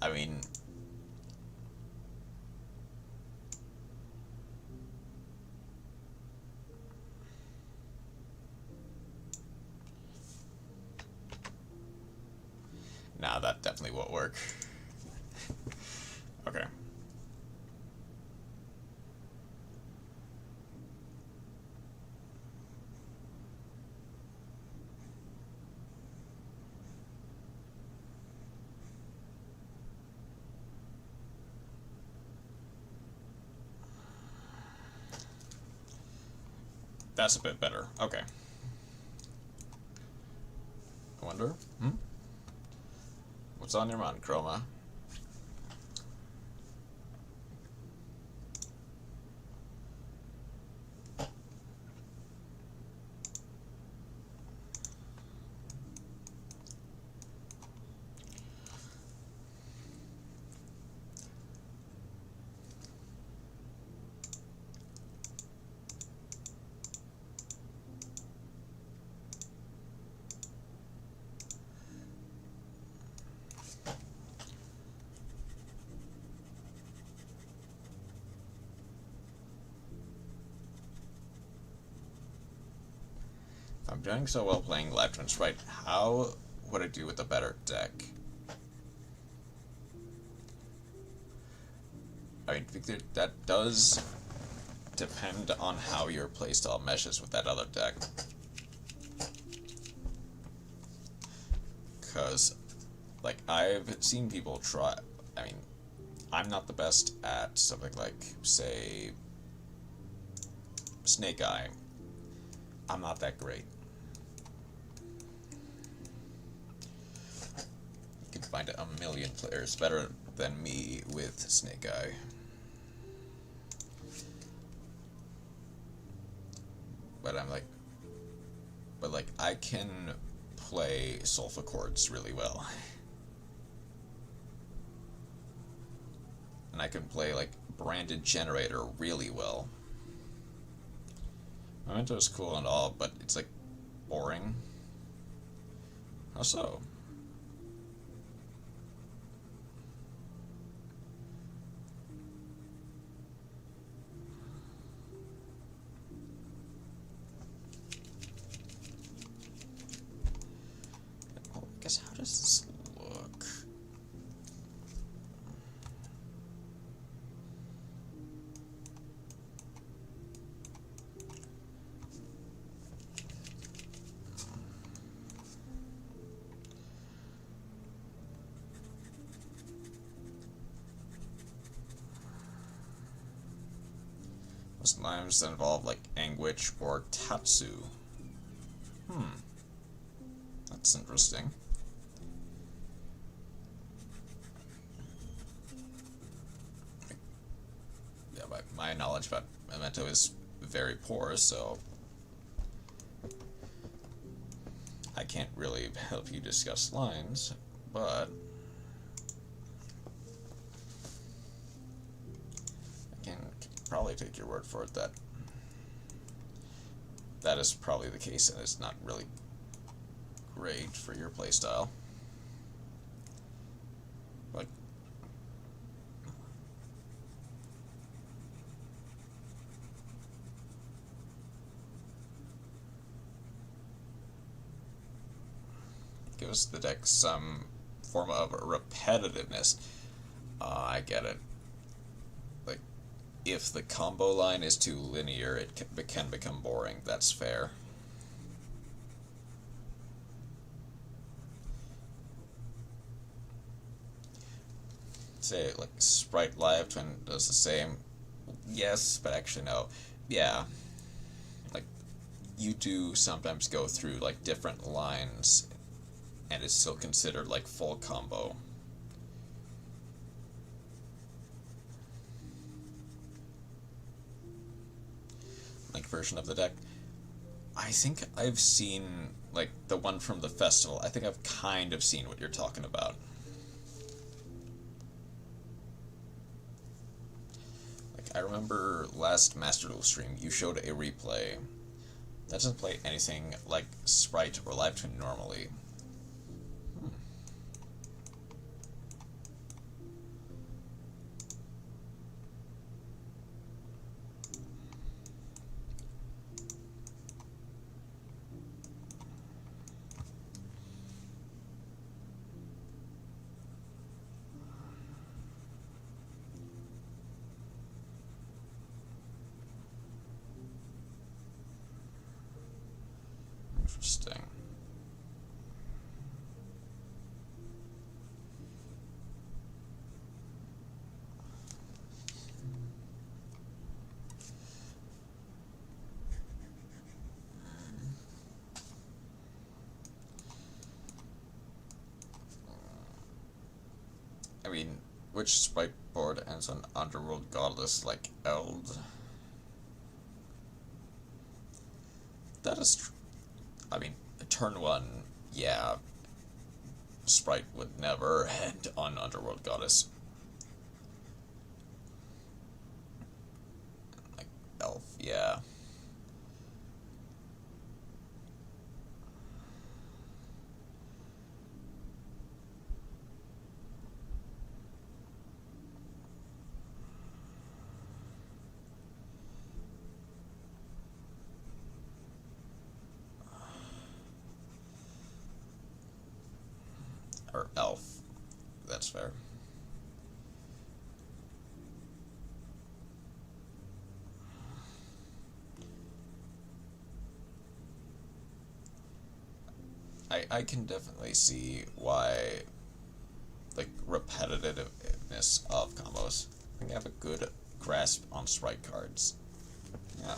I mean, nah, that definitely won't work. Okay. That's a bit better. Okay. I wonder? What's on your mind, Chroma? If I'm doing so well playing Live Twin Sprite, how would I do with a better deck? I mean, that does depend on how your playstyle meshes with that other deck. Because, like, I've seen people try... I mean, I'm not the best at something like, say, Snake Eye. I'm not that great. You can find a million players better than me with Snake Eye. But I can play Sulfa chords really well. And I can play, like, Branded Generator really well. Memento is cool and all, but it's, like, boring. How so? Well, I guess, how does this look? Most limes that involve, like, Anguish or Tatsu. That's interesting. Yeah, my knowledge about Memento is very poor, so I can't really help you discuss lines, but I can probably take your word for it that that is probably the case, and it's not really great for your playstyle. Like, gives the deck some form of repetitiveness. I get it. Like, if the combo line is too linear, it can become boring. That's fair. Say, like, Sprite Live Twin does the same. Yes, but actually no. Yeah. Like, you do sometimes go through, like, different lines, and it's still considered, like, full combo. Like, version of the deck. I think I've seen, like, the one from the festival. I think I've kind of seen what you're talking about. I remember last Master Duel stream, you showed a replay that doesn't play anything like Sprite or Live Twin normally. Interesting. mean, which sprite board ends on Underworld Godless like Eld? That is I mean, turn 1, yeah, sprite would never end on Underworld Goddess. Like, Elf, yeah. Or Elf, that's fair. I can definitely see why, like, repetitiveness of combos. I think I have a good grasp on sprite cards. Yeah.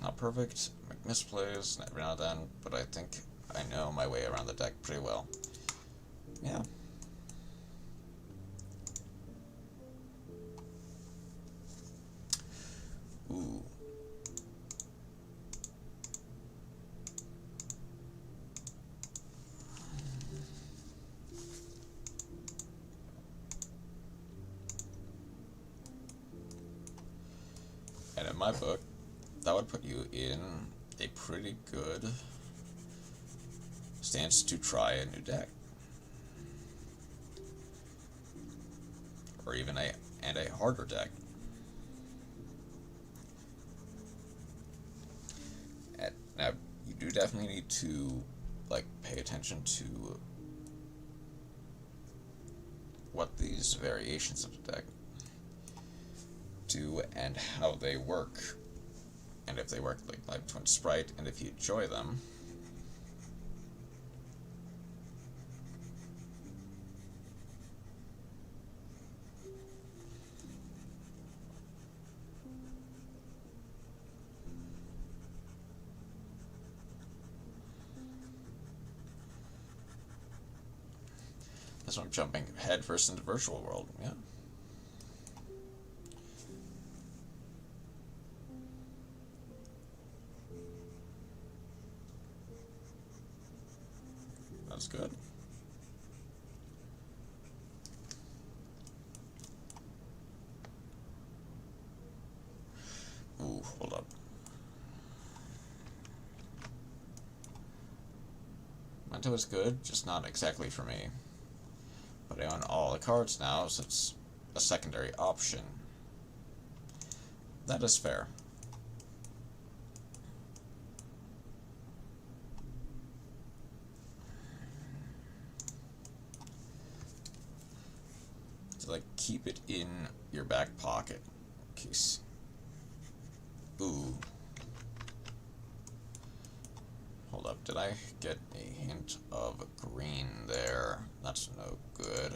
Not perfect, make misplays every now and then, but I think I know my way around the deck pretty well. Yeah. Ooh. And in my book, that would put you in a pretty good stance to try a new deck. Or even a harder deck. Now, you do definitely need to, like, pay attention to what these variations of the deck do and how they work. And if they work like Live Twin Sprite, and if you enjoy them. That's why I'm jumping headfirst into Virtual World, yeah. That's good. Ooh, hold up. Mento is good, just not exactly for me. But I own all the cards now, so it's a secondary option. That is fair. So, like, keep it in your back pocket. In case. Ooh. Hold up, did I get a hint of green there? That's no good.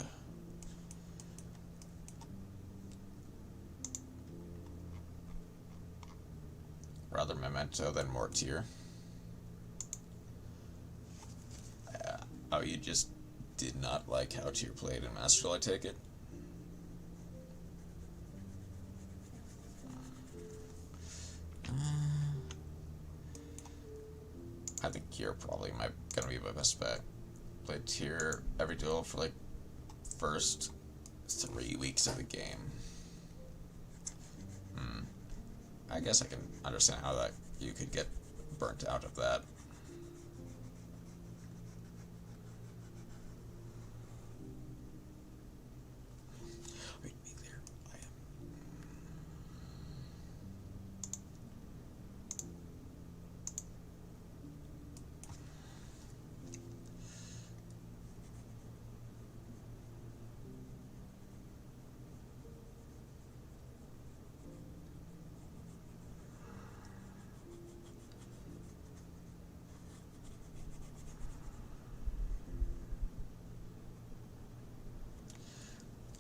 Rather Memento than Mortier. Oh, you just did not like how Tier played in Masterful, I take it? I think you're probably gonna be my best bet. Played Tier every duel for like first 3 weeks of the game. I guess I can understand how that you could get burnt out of that. Wait, be clear. I am.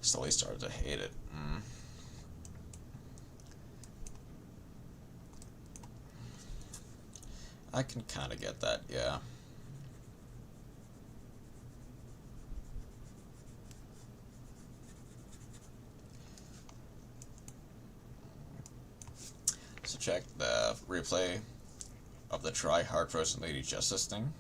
Slowly started to hate it. I can kind of get that, yeah. So check the replay of the Try Hard Frozen Lady Justice thing.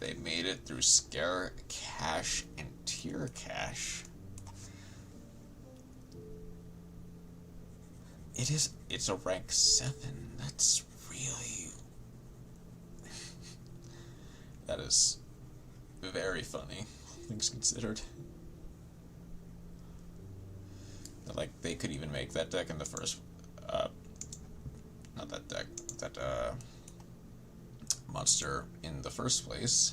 They made it through Scare Cash and Tier Cash. It's a rank 7. That's really... that is very funny, things considered. Like, they could even make that deck in the first... not that deck, that, monster in the first place.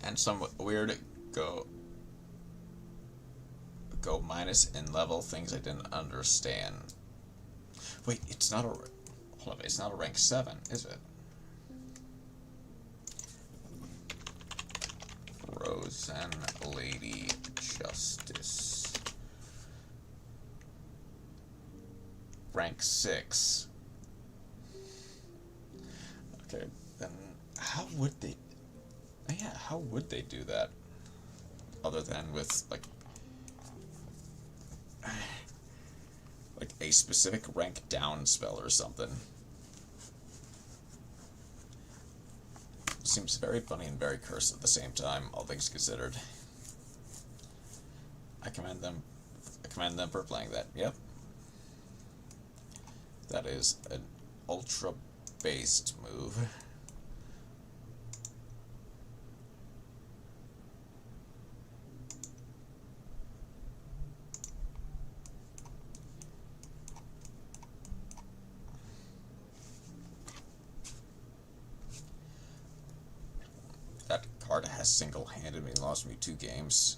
And some weird go minus in level things I didn't understand. Wait, it's not a... hold on, it's not a rank 7, is it? Frozen Lady Justice. Rank 6. Okay, then how would they... yeah, how would they do that? Other than with, like a specific rank down spell or something. Seems very funny and very cursed at the same time, all things considered. I commend them for playing that. Yep. That is an ultra-based move. That card has single-handedly lost me 2 games.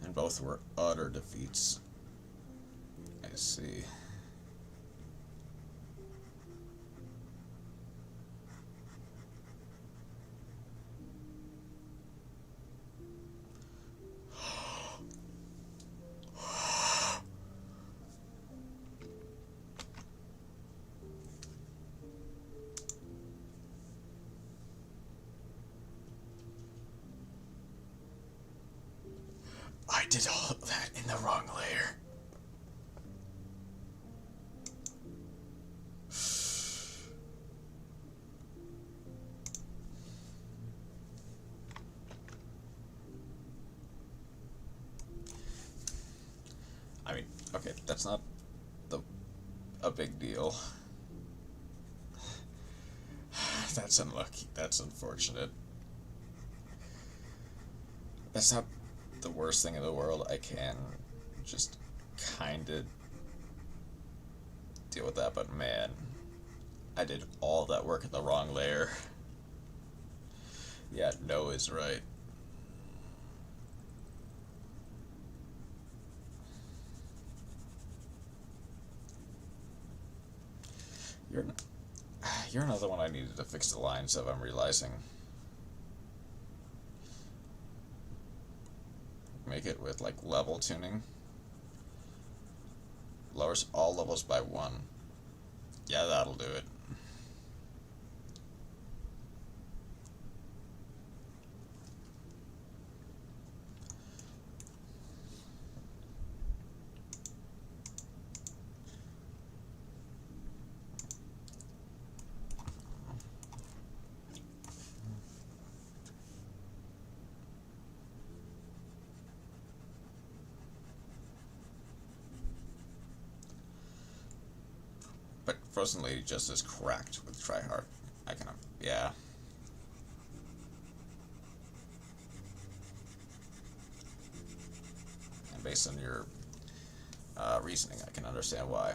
And both were utter defeats. I see. I did all of that in the wrong layer. I mean, okay, that's not a big deal. That's unlucky. That's unfortunate. That's not the worst thing in the world. I can just kind of deal with that, but man, I did all that work in the wrong layer. Yeah, no is right. You're, you're another one I needed to fix the lines of, I'm realizing. Make it with, like, level tuning. Lowers all levels by 1. Yeah, that'll do it. But Frozen Lady just is cracked with Tryhard. I can, yeah. And based on your reasoning, I can understand why.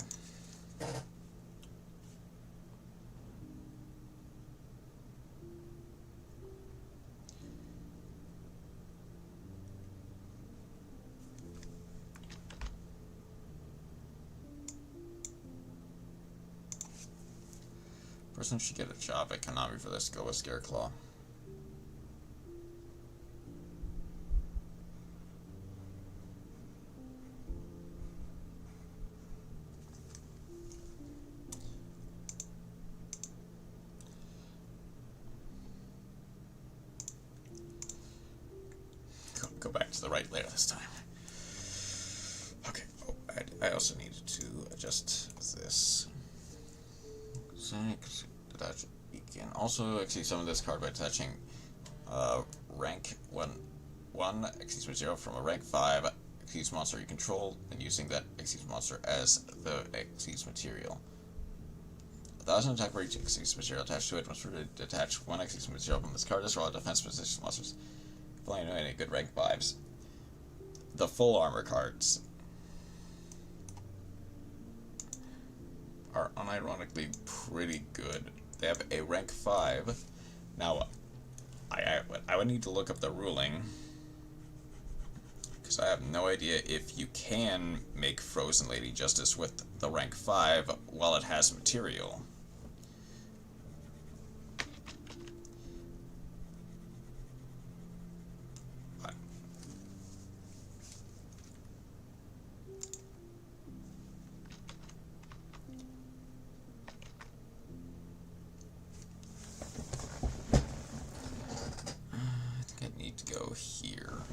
Person should get a job at Konami for their skill with Scareclaw. Go back to the right layer this time. Okay, oh, I also needed to adjust this. Detach beacon. Also exceed some of this card by attaching rank 1 exceeds 0 from a rank 5 exceeds monster you control, and using that exceeds monster as the exceeds material. 1,000 attack for each exceeds material attached to it must detach 1 exceeds material from this card. Destroy all defense position monsters. If only know any good rank 5s. The full armor cards are unironically pretty good. They have a rank 5. Now, I would need to look up the ruling, because I have no idea if you can make Frozen Lady Justice with the rank 5 while it has material. Go here.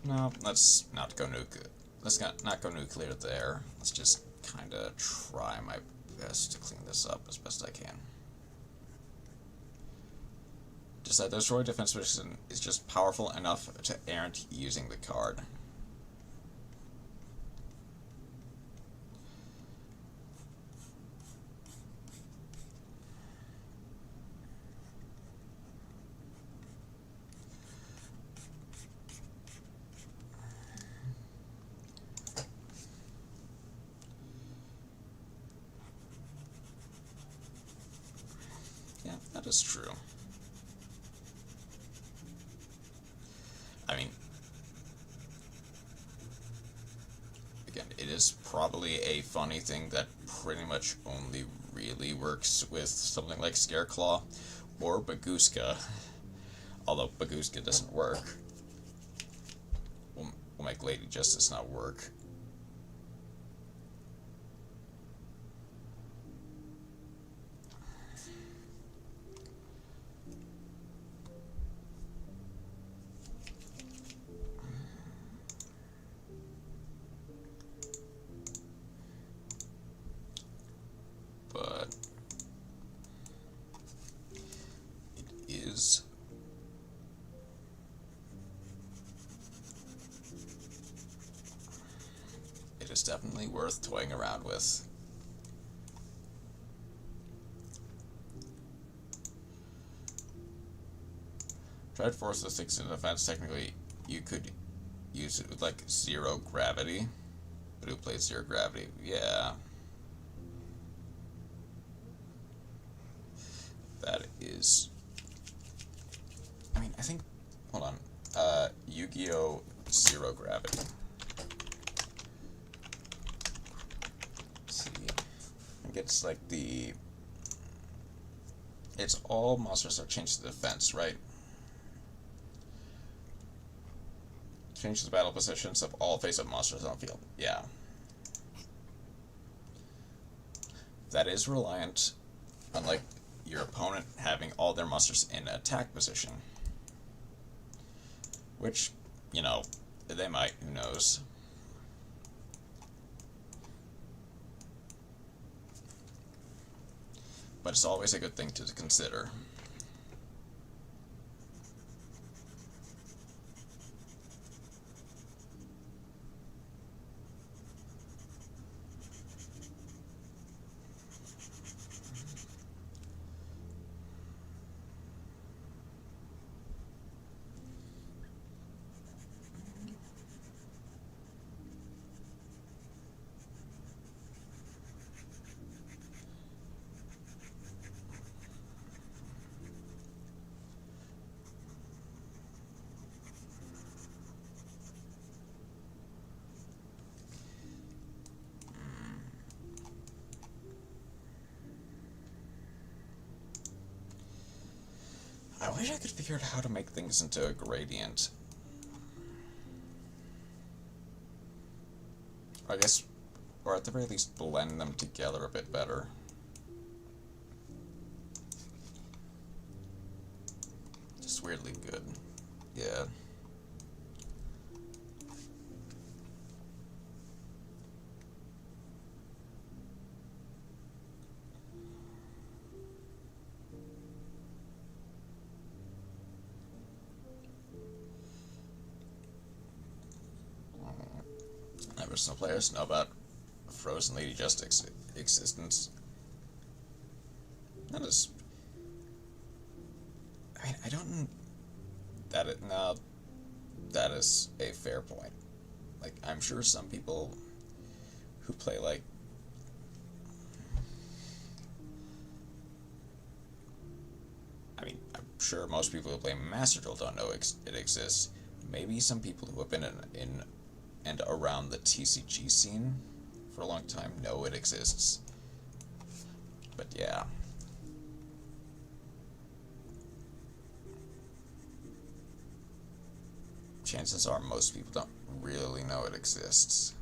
No, let's not go nuclear. Let's not go nuclear there. Let's just kind of try my best to clean this up as best I can. Just that destroy defense position is just powerful enough to warrant using the card. That is true. I mean, again, it is probably a funny thing that pretty much only really works with something like Scareclaw or Baguska. Although Baguska doesn't work. We'll make Lady Justice not work. But it is definitely worth toying around with. Dread Force with 6 in defense. Technically, you could use it with like 0 gravity. But who plays 0 gravity? Yeah. That is. I mean, I think. Hold on. Yu-Gi-Oh! 0 gravity. Let's see. I think it's like the. It's all monsters are changed to defense, right? Change the battle positions of all face-up monsters on the field. Yeah. That is reliant on, like, your opponent having all their monsters in attack position. Which, you know, they might, who knows. But it's always a good thing to consider. I wish I could figure out how to make things into a gradient. I guess, or at the very least blend them together a bit better. Just weirdly good. Yeah. Original players know about Frozen Lady Justice's existence. That is. I mean, I don't. No, that is a fair point. Like, I'm sure some people who play, like. I mean, I'm sure most people who play Master Duel don't know it exists. Maybe some people who have been in and around the TCG scene for a long time know it exists. But yeah. Chances are most people don't really know it exists.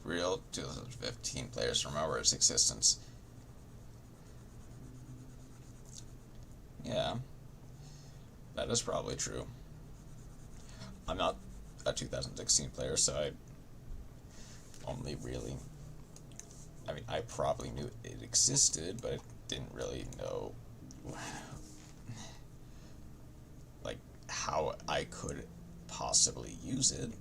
Real 2015 players remember its existence. Yeah, that is probably true. I'm not a 2016 player, so I only really. I mean, I probably knew it existed, but I didn't really know, like, how I could possibly use it.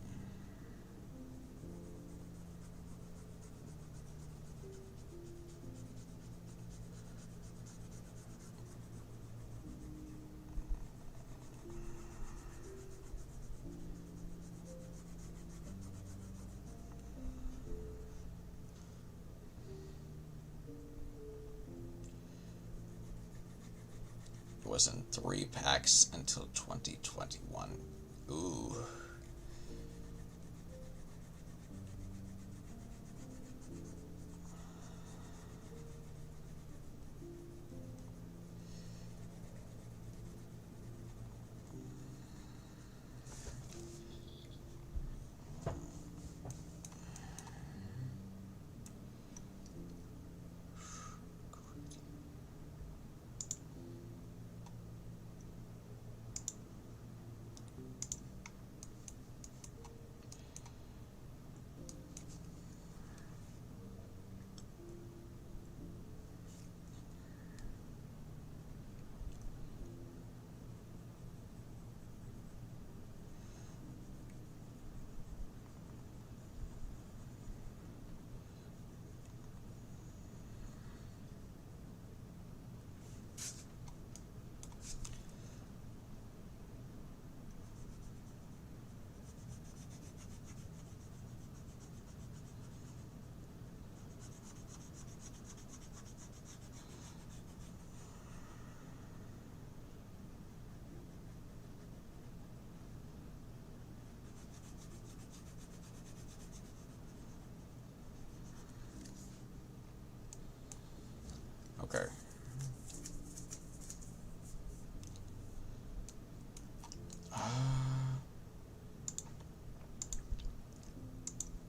Was in 3 packs until 2021. Ooh.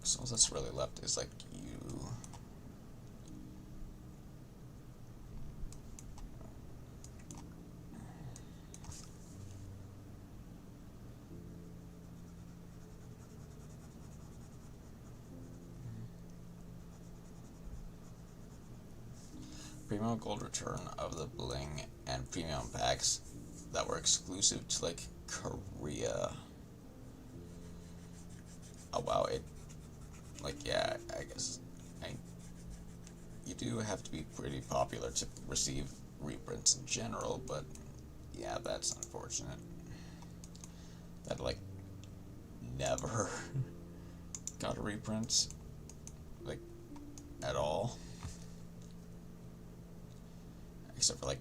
So all that's really left is like you. Premium gold return of the bling and premium packs that were exclusive to like Korea. Oh wow, it like yeah, I guess you do have to be pretty popular to receive reprints in general, but yeah, that's unfortunate. That like never got a reprint like at all. Except for like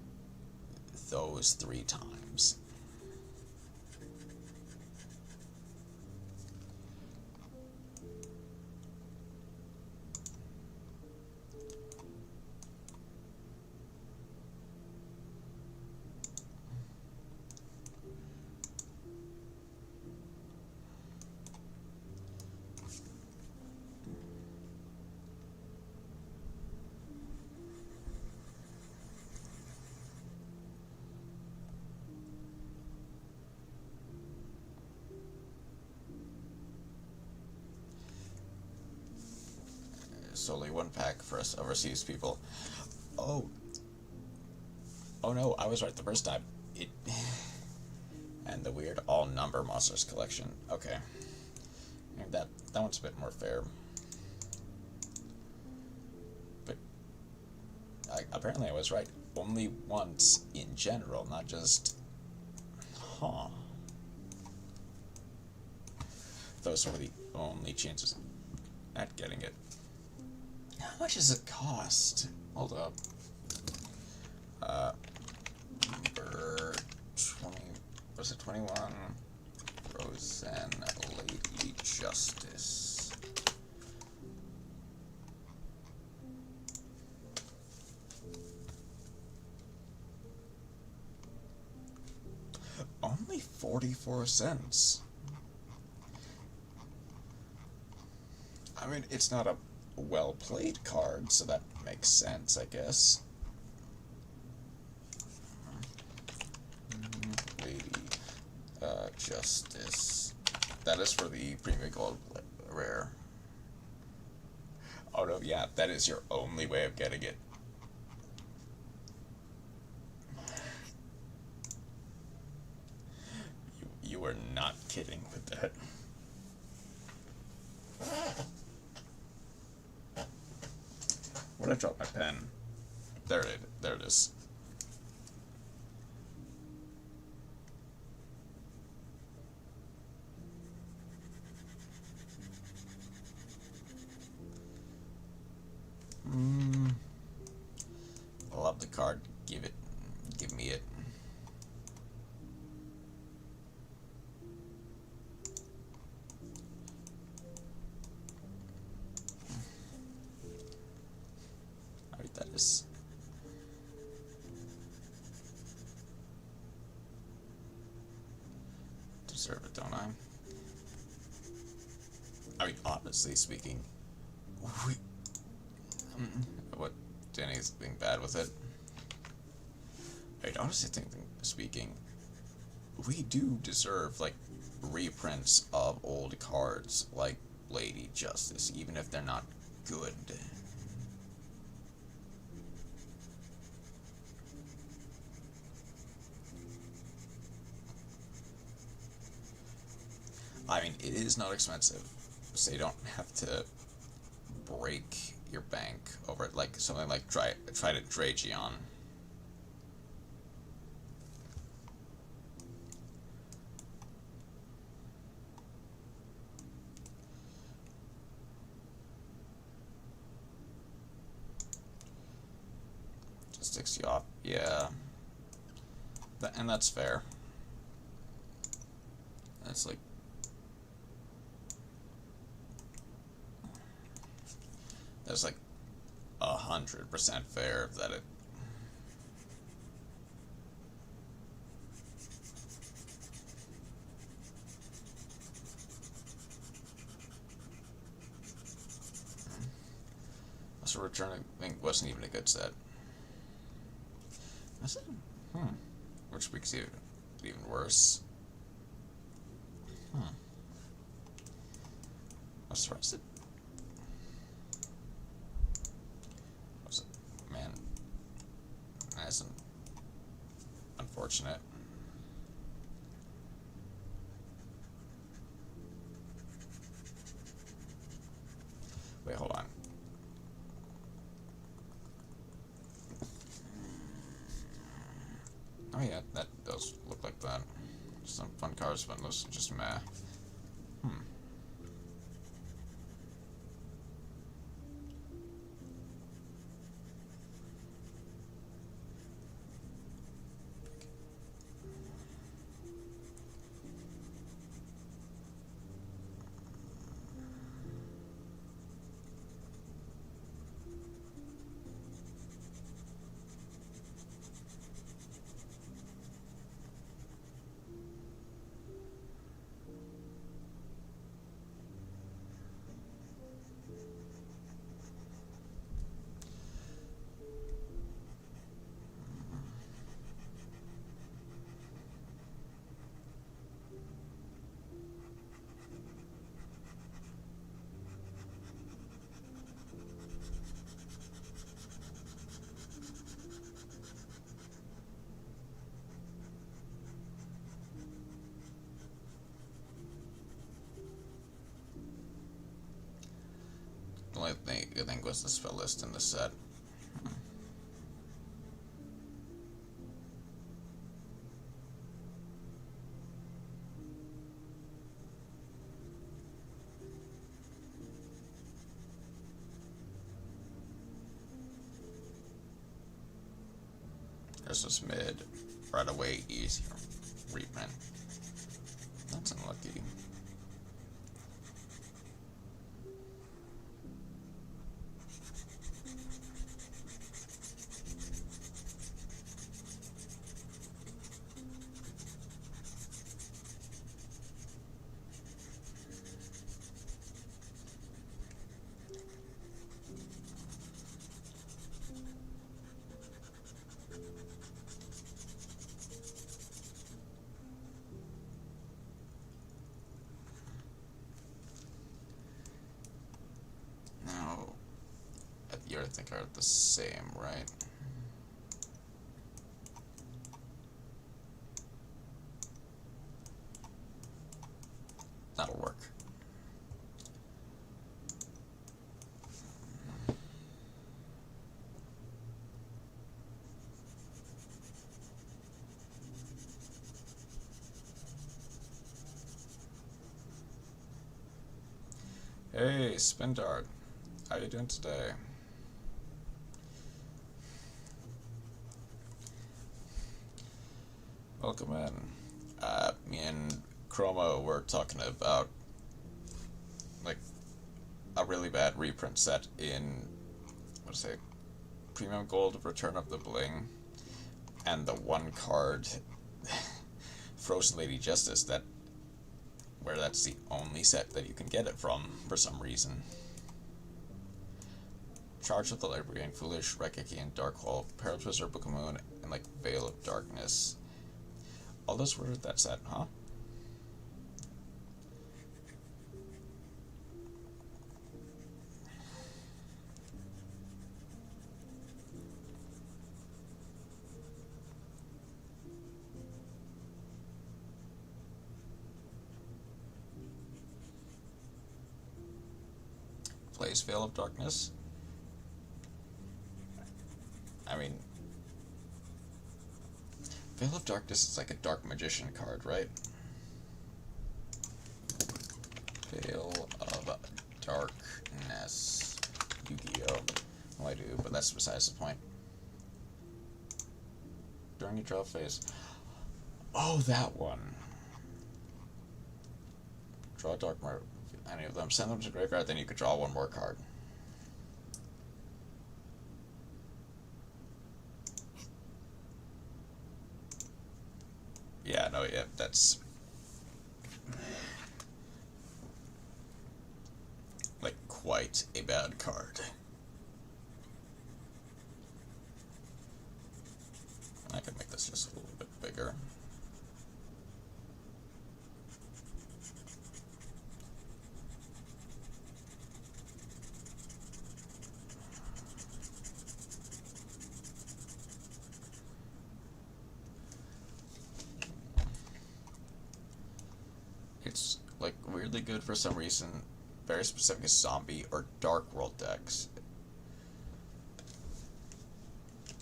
those 3 times. Solely 1 pack for us overseas people. Oh. Oh no, I was right the first time. It and the weird all number monsters collection. Okay. That one's a bit more fair. But apparently I was right only once in general, not just huh. Those were the only chances at getting it. How much does it cost? Hold up. Number 20, was it 21? Frozen Lady Justice. Only 44 cents. I mean, it's not a well-played card, so that makes sense, I guess. Lady Justice. That is for the premium gold rare. Oh no, yeah, that is your only way of getting it. You were not kidding with that. Where'd I drop my pen? There it is. I love the card. Give me it. Alright, that is. Deserve it, don't I? I mean, honestly speaking, what Danny's being bad with it. Honestly speaking, we do deserve like reprints of old cards like Lady Justice, even if they're not good. I mean, it is not expensive, so you don't have to break your bank over it, like something like try to Dragion. Just ticks you off, yeah. And that's fair. That's like that's like 100% fair that it. So returning thing wasn't even a good set. Was it? Which makes it even worse. I was surprised it. Was it? Man, that's unfortunate. Wait, hold on. Oh yeah, that does look like that. Some fun cars, but those are just meh. The only thing I think was the spell list in the set. This was mid, right away, easier reprint. That's unlucky. Now, at the year, I think are the same, right? That'll work. Hey, Spindart. How you doing today? Welcome in. Me and Chroma were talking about like a really bad reprint set in Premium Gold Return of the Bling, and the one card Frozen Lady Justice where that's the only set that you can get it from for some reason. Charge of the Librarian, Foolish, Rekiki, and Darkhold, Pearl Twister, Book of Moon, and like Veil of Darkness. All those were that set, huh? Plays Veil of Darkness. I mean, Veil of Darkness is like a Dark Magician card, right? Veil of Darkness. Yu-Gi-Oh! Well, I do, but that's besides the point. During your draw phase. Oh, that one. Draw a dark mark. Any of them. Send them to graveyard, then you could draw one more card. Yeah, no, yeah, that's like quite a bad card. can make this just a little bit bigger. It's like weirdly good for some reason, very specific zombie or dark world decks,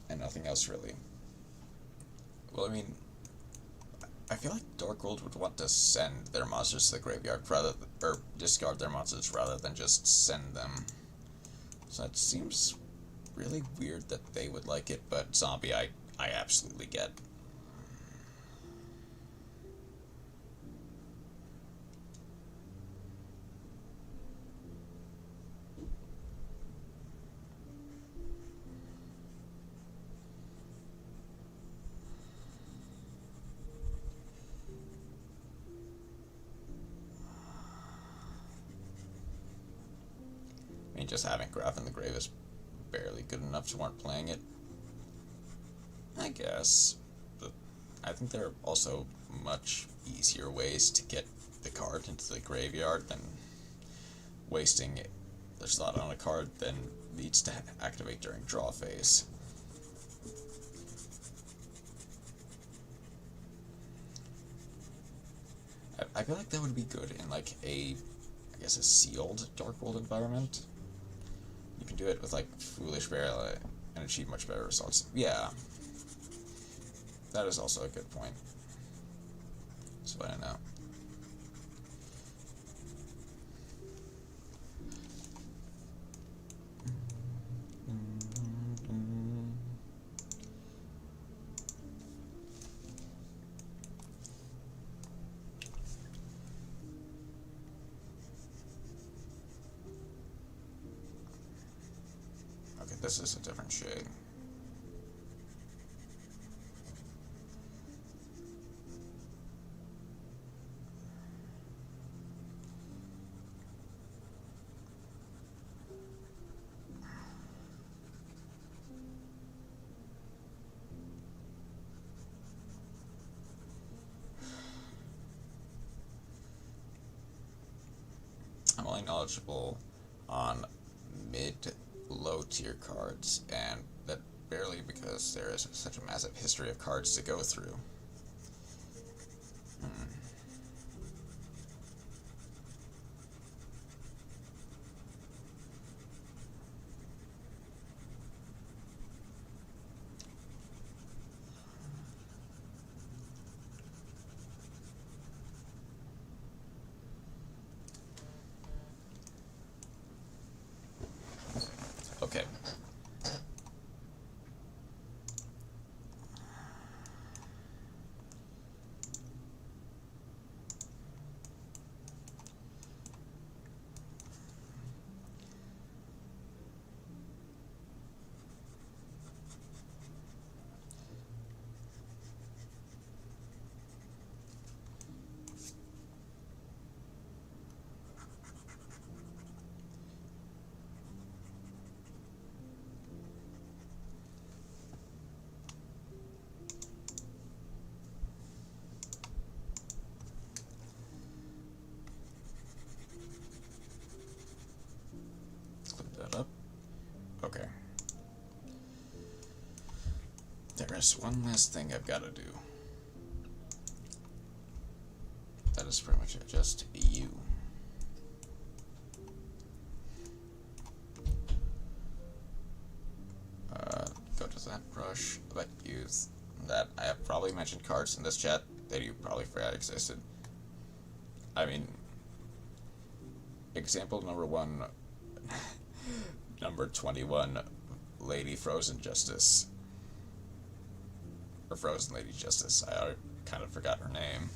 and nothing else really. Well, I mean, I feel like Dark World would want to send their monsters to the graveyard or discard their monsters rather than just send them. So it seems really weird that they would like it, but zombie I absolutely get. I mean, just having Graph in the Grave is barely good enough to warrant playing it, I guess. But I think there are also much easier ways to get the card into the graveyard than wasting the slot on a card that needs to activate during draw phase. I feel like that would be good in like I guess a sealed Dark World environment. You can do it with like Foolish Barrel and achieve much better results. Yeah, that is also a good point. So I don't know. Okay, this is a different shade. I'm only knowledgeable on mid-low tier cards, and that barely because there is such a massive history of cards to go through. Okay. Clean that up. Okay. There is one last thing I've got to do. That is pretty much it. Just you. Go to that brush. Let use that. I have probably mentioned cards in this chat that you probably forgot existed. I mean, example number 1, number 21, Lady Frozen Justice. Or Frozen Lady Justice. I kind of forgot her name.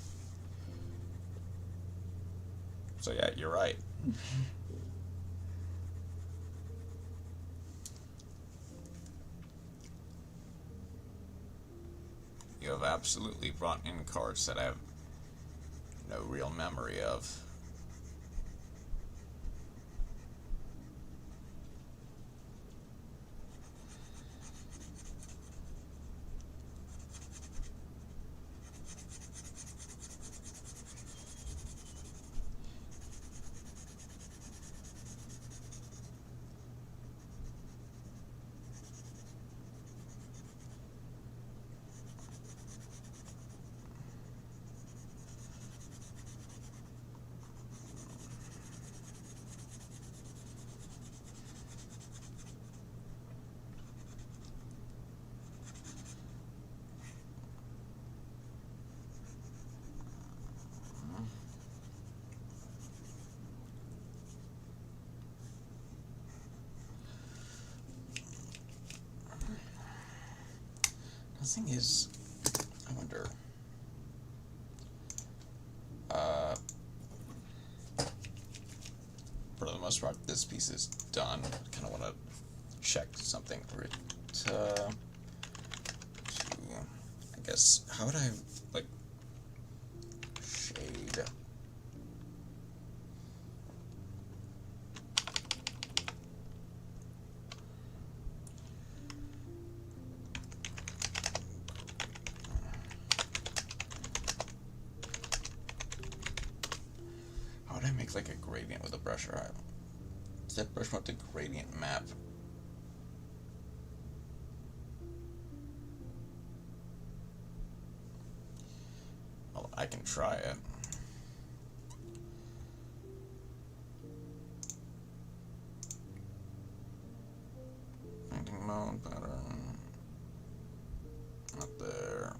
So yeah, you're right. You have absolutely brought in cards that I have no real memory of. thing is, I wonder. For the most part, this piece is done. I kind of want to check something for it. To, I guess, how would I, like, shade? How would I make, like, a gradient with a brush? Or does that brush want the gradient map? Well, I can try it. Painting mode pattern. Not there.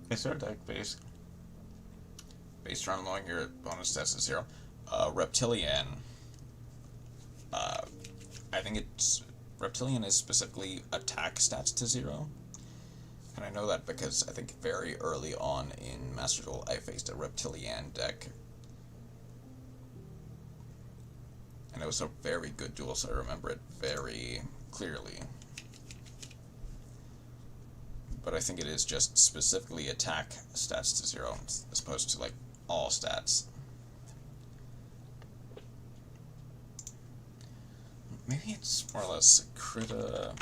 Is there a deck based around lowering your bonus stats to 0? Reptilian. I think it's Reptilian is specifically attack stats to 0, and I know that because I think very early on in Master Duel I faced a Reptilian deck, and it was a very good duel, so I remember it very clearly. But I think it is just specifically attack stats to 0, as opposed to, like, all stats. Maybe it's more or less Krita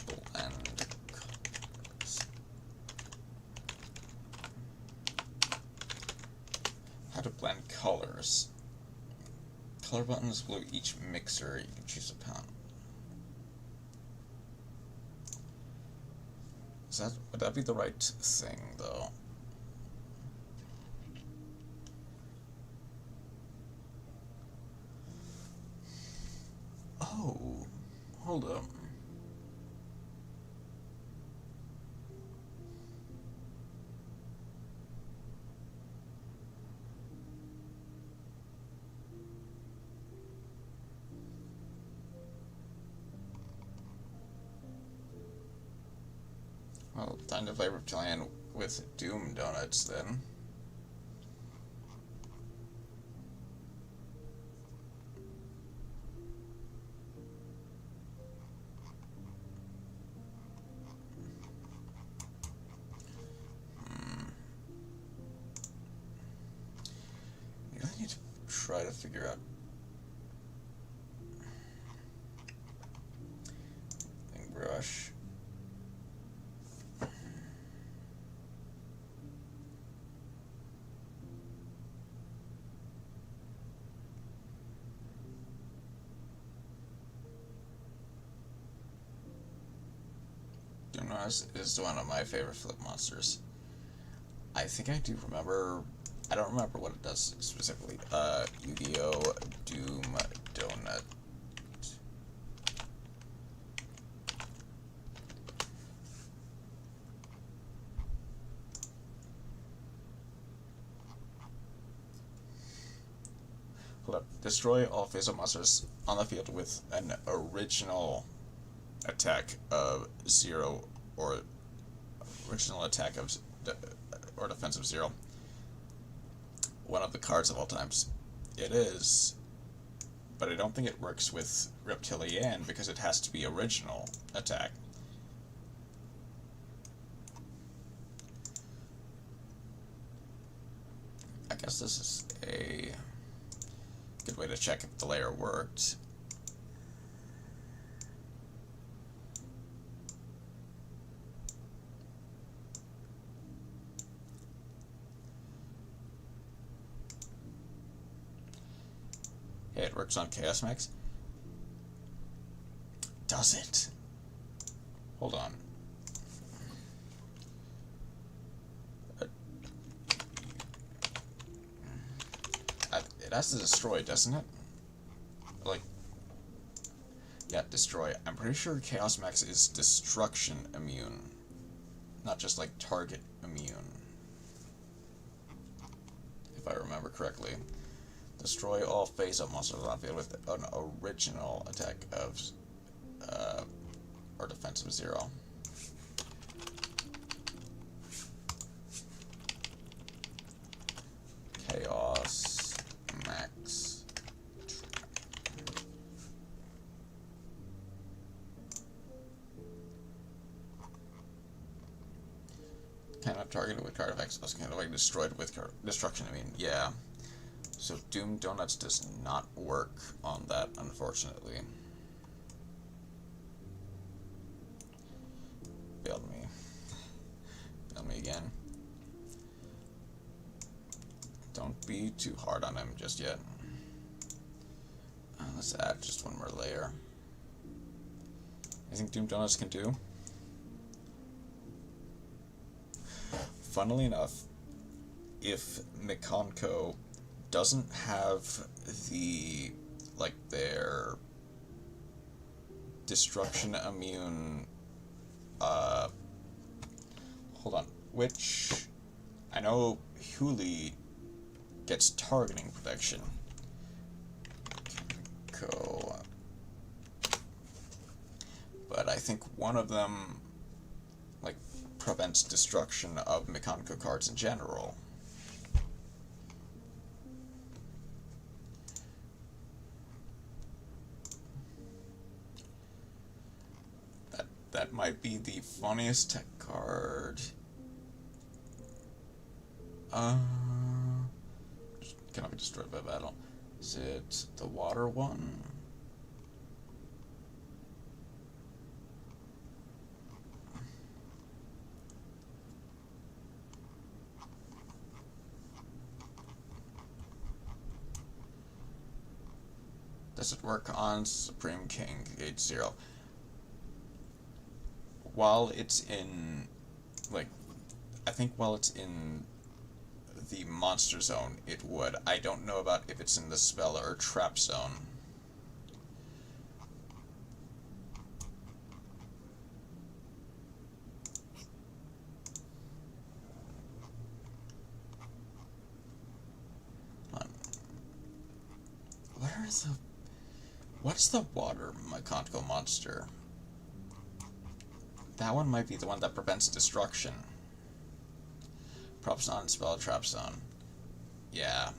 blend colors. How to blend colors. Color buttons below each mixer, you can choose a pound. Would that be the right thing, though? Oh, hold up. Well, time to play Reptilian with Doom Donuts, then. You really need to try to figure out brush. Doomnos is one of my favorite flip monsters. I think I do remember. I don't remember what it does specifically. Yu-Gi-Oh! Doom Donut. Hold up. Destroy all face-up monsters on the field with an original attack of 0 or original attack of or defense of 0. One of the cards of all times. It is, but I don't think it works with Reptilian because it has to be original attack. guess this is a good way to check if the layer worked. Hey, it works on Chaos Max. Does it? Hold on. It has to destroy, doesn't it? Like, yeah, destroy. I'm pretty sure Chaos Max is destruction immune, not just like target immune, if I remember correctly. Destroy all face-up monsters on field with an original attack of or defense of 0. Chaos Max. Cannot target it with card effects. Also cannot be destroyed with destruction. I mean, yeah. So Doom Donuts does not work on that, unfortunately. Failed me. Failed me again. Don't be too hard on him just yet. Let's add just one more layer. I think Doom Donuts can do. Funnily enough, if Mikonko doesn't have the, like, their destruction immune, hold on, which, I know Huli gets targeting protection. Go. But I think one of them, like, prevents destruction of Mikonko cards in general. That might be the funniest tech card. Cannot be destroyed by battle. Is it the water one? Does it work on Supreme King H0? While it's in, like, I think while it's in the monster zone, it would. I don't know about if it's in the spell or trap zone. Where is the... What's the water Mikonko monster? That one might be the one that prevents destruction. Props on spell trap zone. Yeah.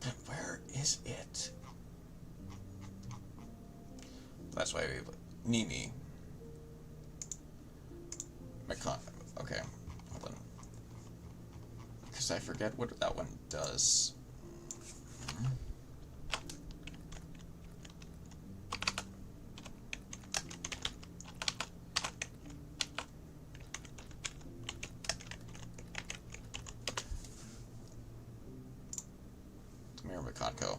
Then where is it? That's why we... Nini. Okay, hold on. Because I forget what that one does. Mirror Mikonko.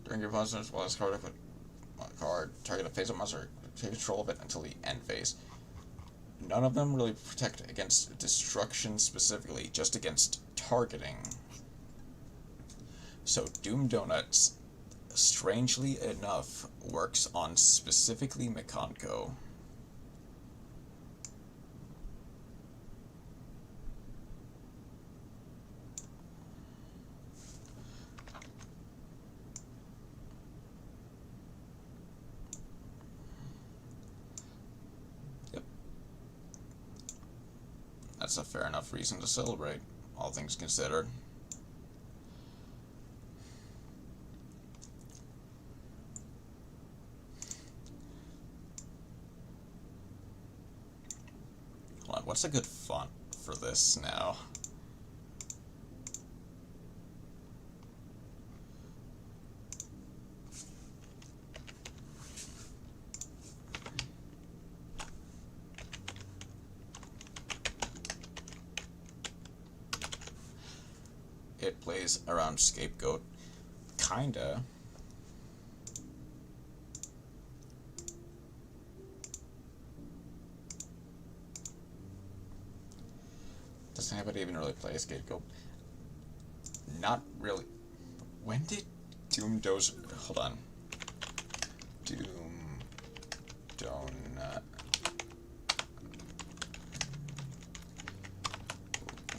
During your opponent's while this card target a face-up monster, take control of it until the end phase. None of them really protect against destruction specifically, just against targeting. So Doom Donuts, strangely enough, works on specifically Mikonko. That's a fair enough reason to celebrate, all things considered. Hold on, what's a good font for this now? It plays around Scapegoat. Kinda. Does anybody even really play Scapegoat? Not really. When did Doom Dozer... Hold on. Doom... Donut...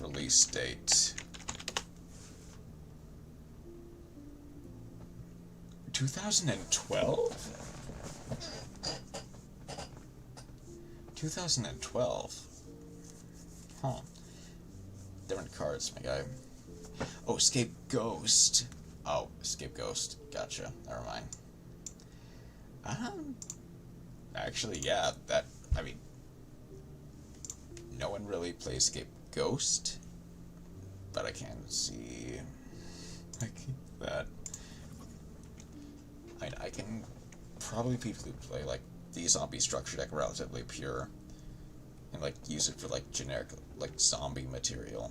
Release date... 2012? 2012. Huh. Different cards, my guy. Oh, Escape Ghost. Oh, Escape Ghost. Gotcha. Never mind. Actually, yeah, that, I mean, no one really plays Escape Ghost, but I can see, like, that. I can probably people who play, like, the zombie structure deck relatively pure, and, like, use it for, like, generic, like, zombie material.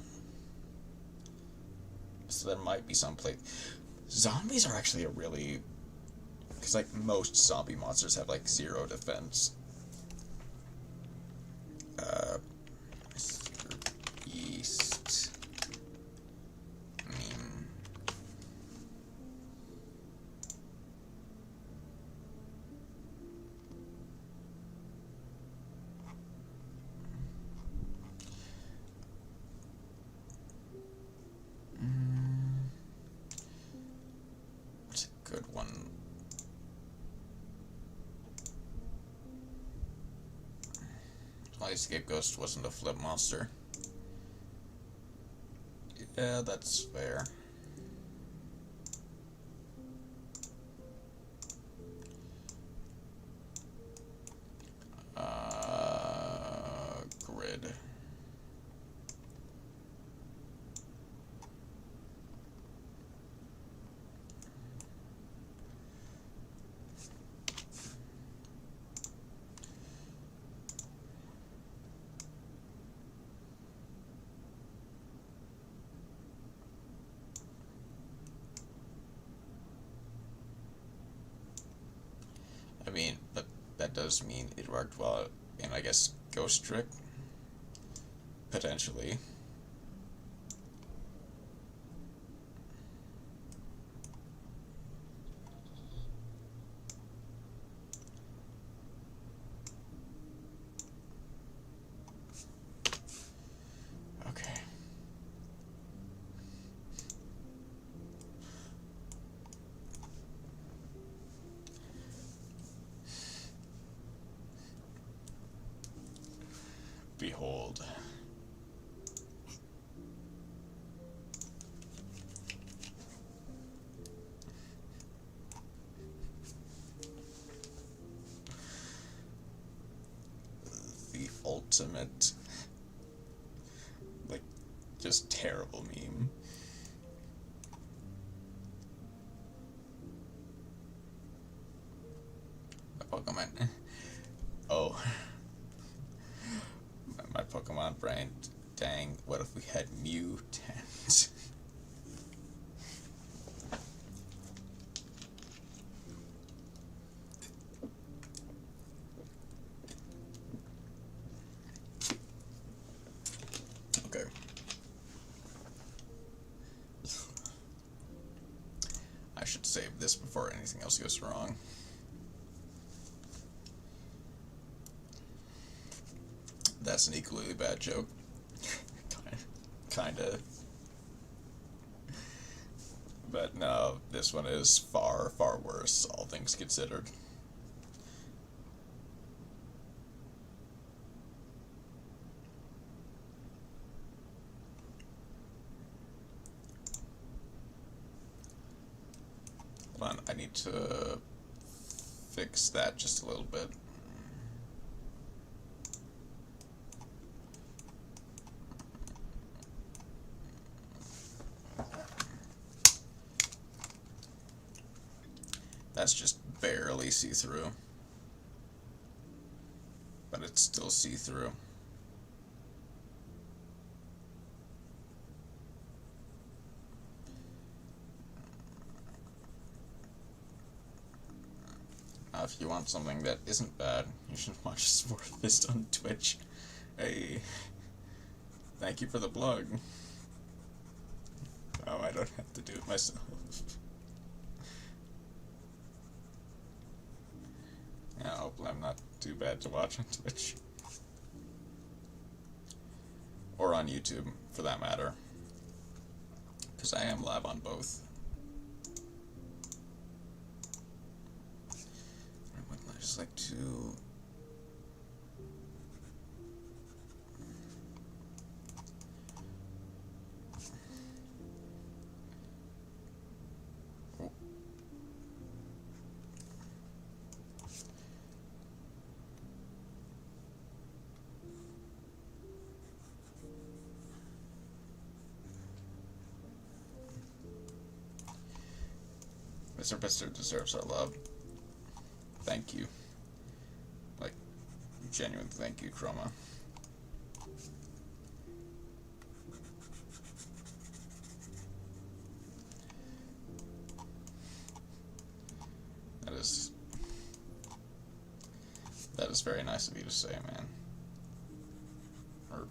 So there might be some play. Zombies are actually a really... Because, like, most zombie monsters have, like, 0 defense. Mr. Beast... Meme... What's a good one? Escape Ghost wasn't a flip monster. Yeah, that's fair. Grid. I mean, but that does mean it worked well in, I guess, Ghost Trick? Potentially. Okay. Behold. The ultimate, like, just terrible meme. My Pokemon. Oh. My Pokemon brain. Dang, what if we had Mutant? Okay. I should save this before anything else goes wrong. That's an equally bad joke. Kinda. But no, this one is far, far worse, all things considered. need to fix that just a little bit. That's just barely see-through, but it's still see-through. Now, if you want something that isn't bad, you should watch Sportfist on Twitch. Hey, thank you for the plug. Oh, I don't have to do it myself. Yeah, hopefully I'm not too bad to watch on Twitch. Or on YouTube, for that matter. Because I am live on both. I just like to... Mr. Pister deserves our love. Thank you. Like, genuine thank you, Chroma. That is very nice of you to say, man. Or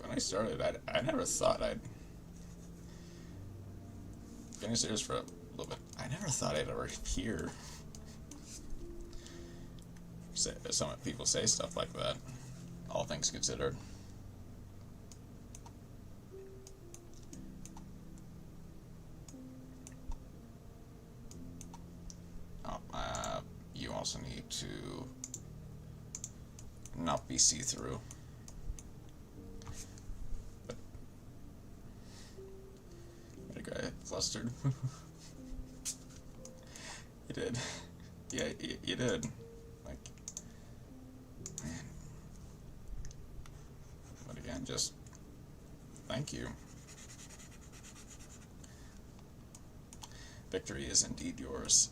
when I started, I never thought I'd... Getting serious for a little bit, I never thought I'd ever hear some people say stuff like that, all things considered. You also need to not be see-through. That guy flustered. You did. Yeah, you did. Like, man. But again, just thank you. Victory is indeed yours.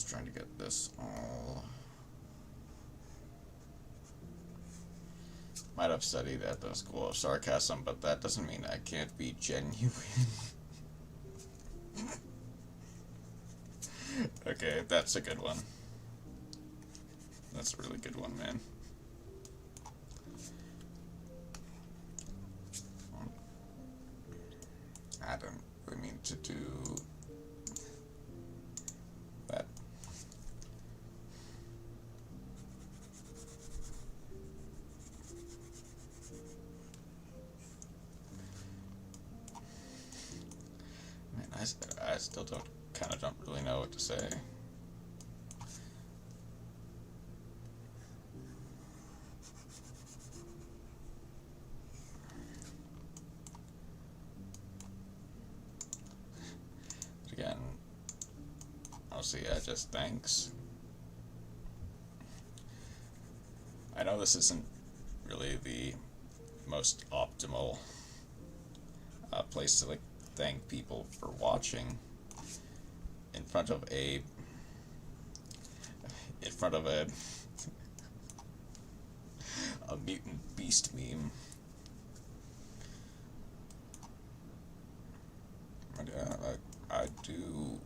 Trying to get this all. Might have studied at the School of Sarcasm, but that doesn't mean I can't be genuine. Okay, that's a good one. That's a really good one, man. I don't really mean to do that. Man, I still kind of don't really know what to say. But again, honestly, just thanks. I know this isn't really the most optimal place to thank people for watching in front of a a mutant beast meme. I do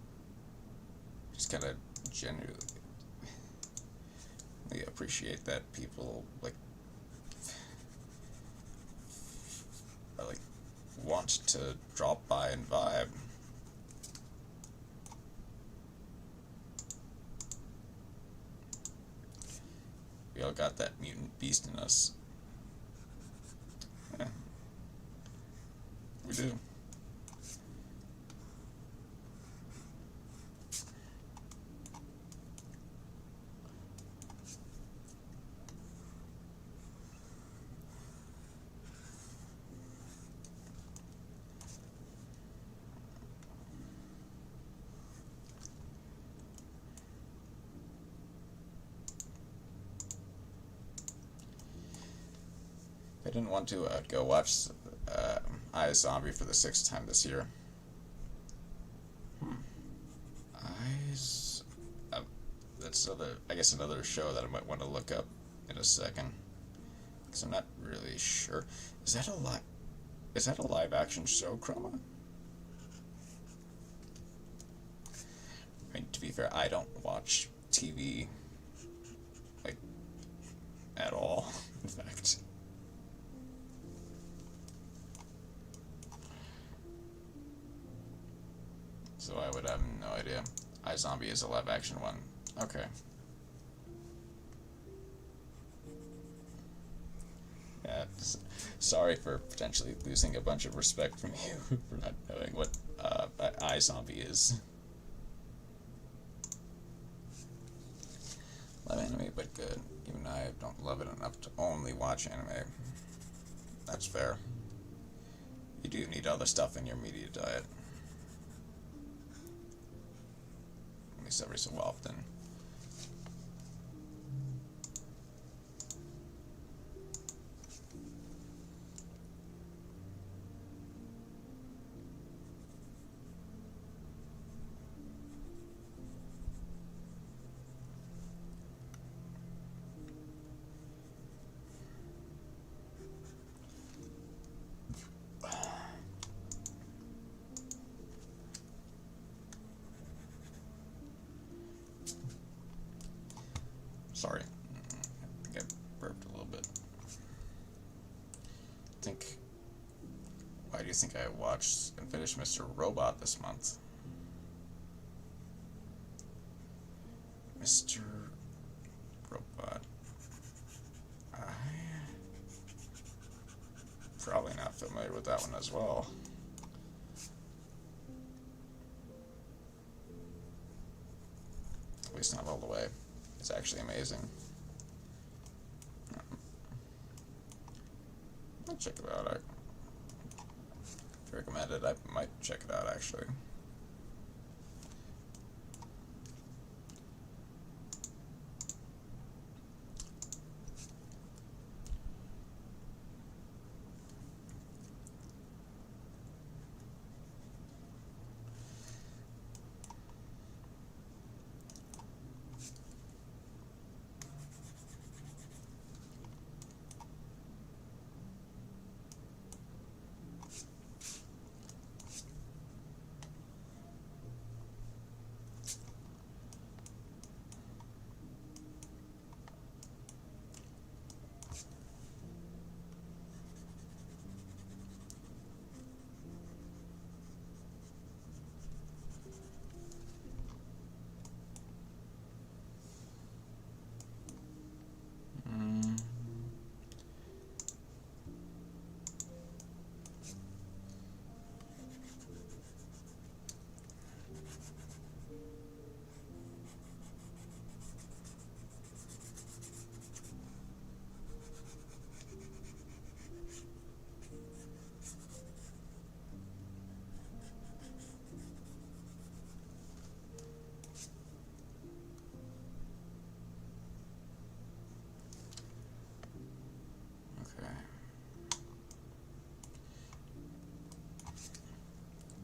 just kind of genuinely appreciate that people like want to drop by and vibe. We all got that mutant beast in us. Yeah, we do. I didn't want to go watch iZombie for the 6th time this year. Eyes. That's I guess another show that I might want to look up in a second, because I'm not really sure. Is that a live action show, Chroma? I mean, to be fair, I don't watch TV like at all. In fact. So I would have no idea. iZombie is a live action one. Okay. Yeah, sorry for potentially losing a bunch of respect from you for not knowing what iZombie is. Love anime, but good. Even I don't love it enough to only watch anime. That's fair. You do need other stuff in your media diet. At least every so often. Sorry. I think I burped a little bit. Why do you think I watched and finished Mr. Robot this month? Mr. Robot. I'm probably not familiar with that one as well. At least not all the way. It's actually amazing. I'll check it out. If you recommend it, I might check it out actually.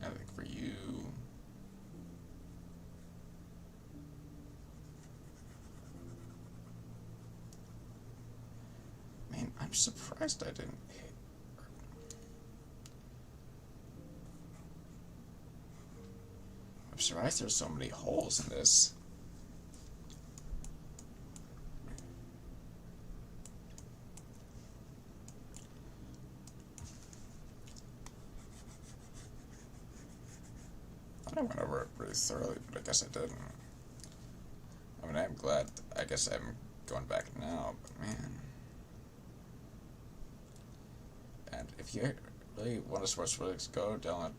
I think for you, man, I'm surprised I didn't hit. I'm surprised there's so many holes in this. I went over it pretty thoroughly, but I guess I didn't. I mean, I'm glad. I guess I'm going back now, but man. And if you really want to sports leagues, go download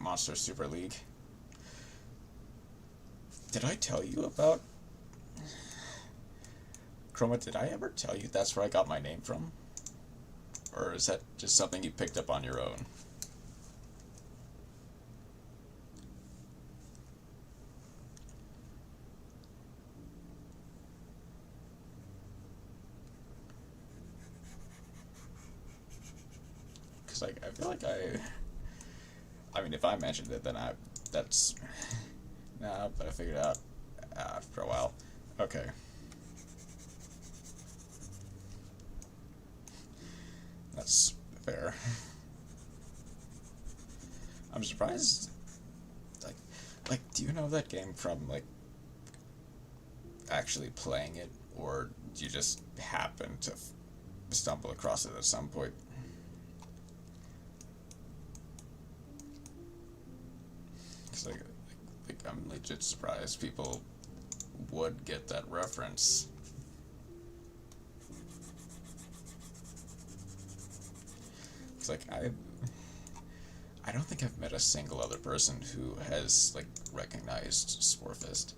Monster Super League. Did I tell you about Chroma? Did I ever tell you that's where I got my name from? Or is that just something you picked up on your own? Because like, I feel like I mean, if I mentioned it, then that's... Nah, but I figured it out after a while. Okay. That's fair. I'm surprised. Like, do you know that game from like actually playing it, or do you just happen to stumble across it at some point? Because like I'm legit surprised people would get that reference. It's like I don't think I've met a single other person who has like recognized Sporefist.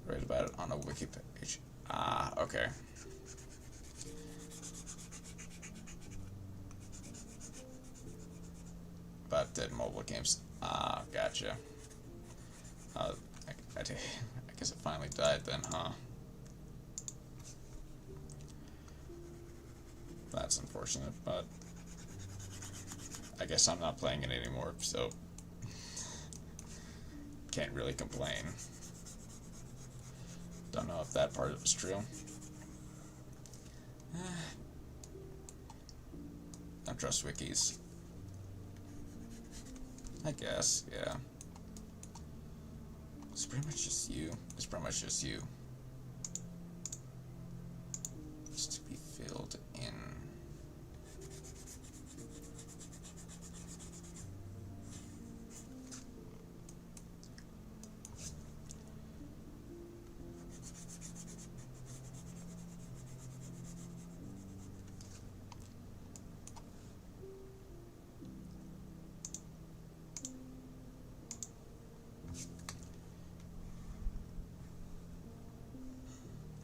Read about it on a wiki page. Ah, okay. About dead mobile games. Ah, gotcha. I guess it finally died then, huh? That's unfortunate, but I guess I'm not playing it anymore, so can't really complain. Don't know if that part of it was true. Don't trust wikis. I guess, yeah. It's pretty much just you. It's pretty much just you. Just to be filled in.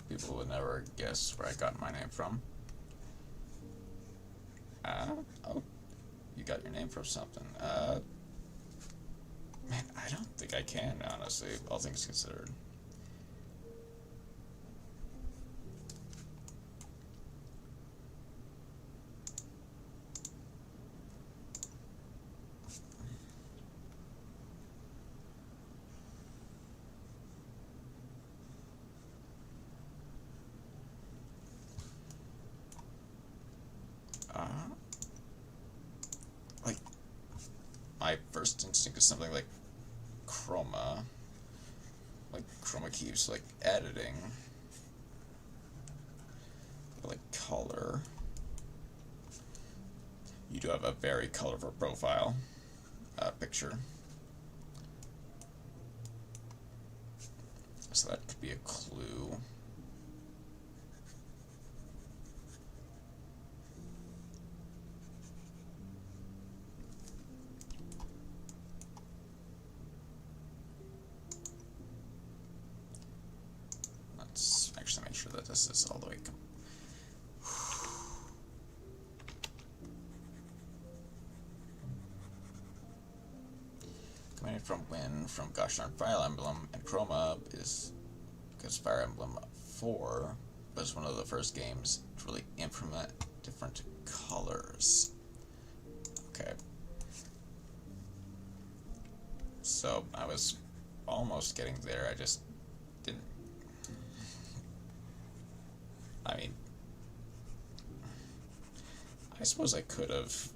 People would never guess where I got my name from. Oh, you got your name from something. Man, I don't think I can, honestly, all things considered. Like, my first instinct is something like chroma. Like, chroma keeps, like, editing. Like, color. You do have a very colorful profile picture. So that could be a clue. Let's actually make sure that this is all the way. Coming from Win, from Gosh Darn Fire Emblem, and Chroma is because Fire Emblem 4 was one of the first games to really implement different colors. Okay. So I was almost getting there, I just didn't. I mean, I suppose I could have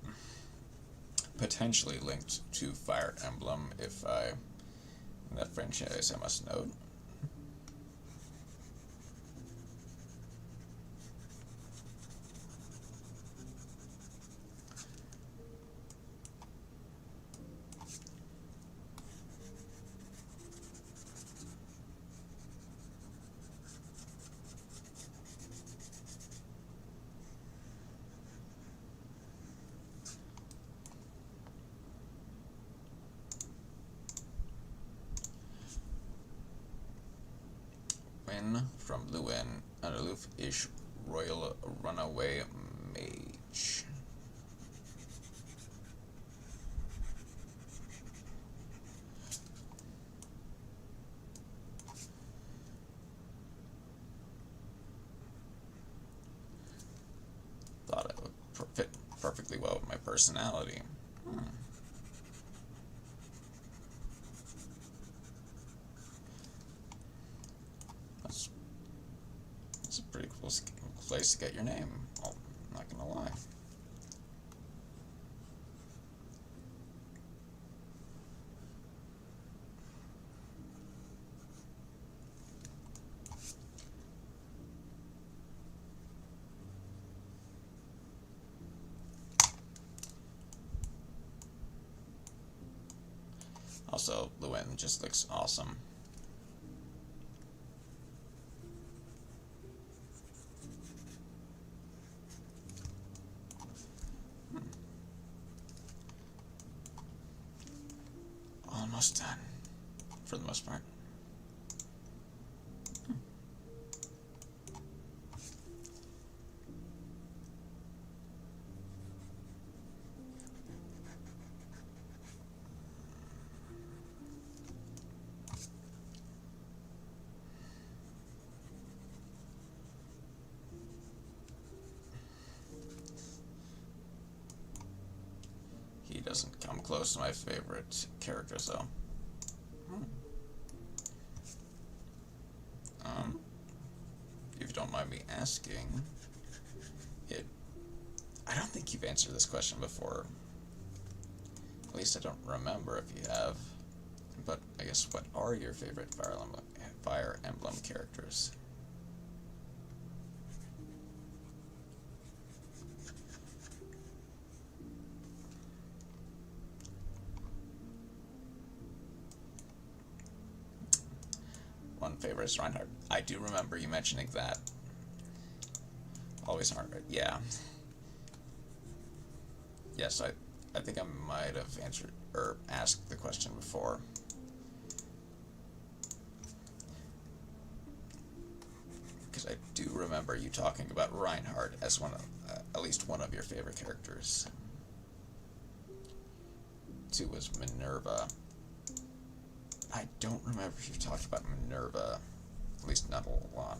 potentially linked to Fire Emblem if I... that franchise, I must note. Win from Lewin, an aloof-ish royal runaway mage. Thought it would fit perfectly well with my personality. That's a pretty cool place to get your name, I'm not gonna lie. Also, Lewin just looks awesome. Almost done, for the most part. He doesn't come close to my favorite characters, though. If you don't mind me asking, I don't think you've answered this question before. At least I don't remember if you have. But I guess, what are your favorite Fire Emblem characters? One favorite is Reinhardt. I do remember you mentioning that. Always Reinhardt, yeah. Yes, I think I might have answered or asked the question before. Because I do remember you talking about Reinhardt as one of, at least one of your favorite characters. 2 was Minerva. I don't remember if you talked about Minerva, at least not a lot.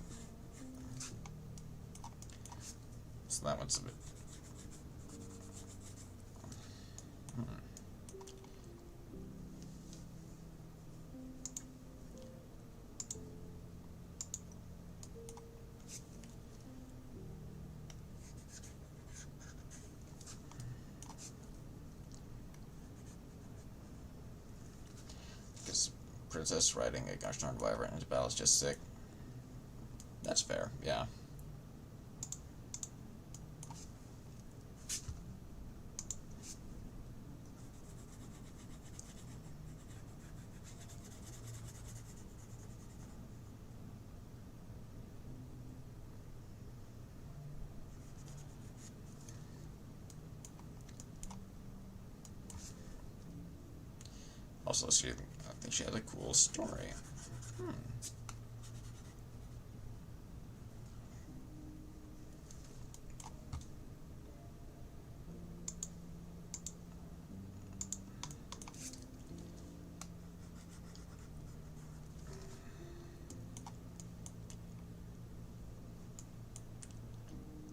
So that one's a bit... Because Princess riding a gosh darn wyvern into battle is just sick. That's fair, yeah. Also, I think she had a cool story. I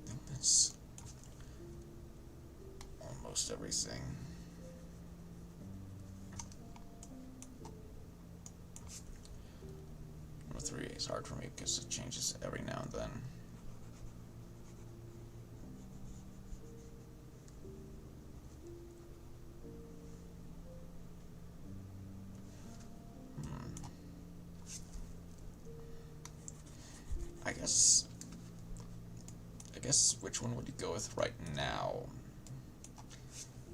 think that's almost everything. Number 3 is hard for me because it changes every now and then. guess which one would you go with right now?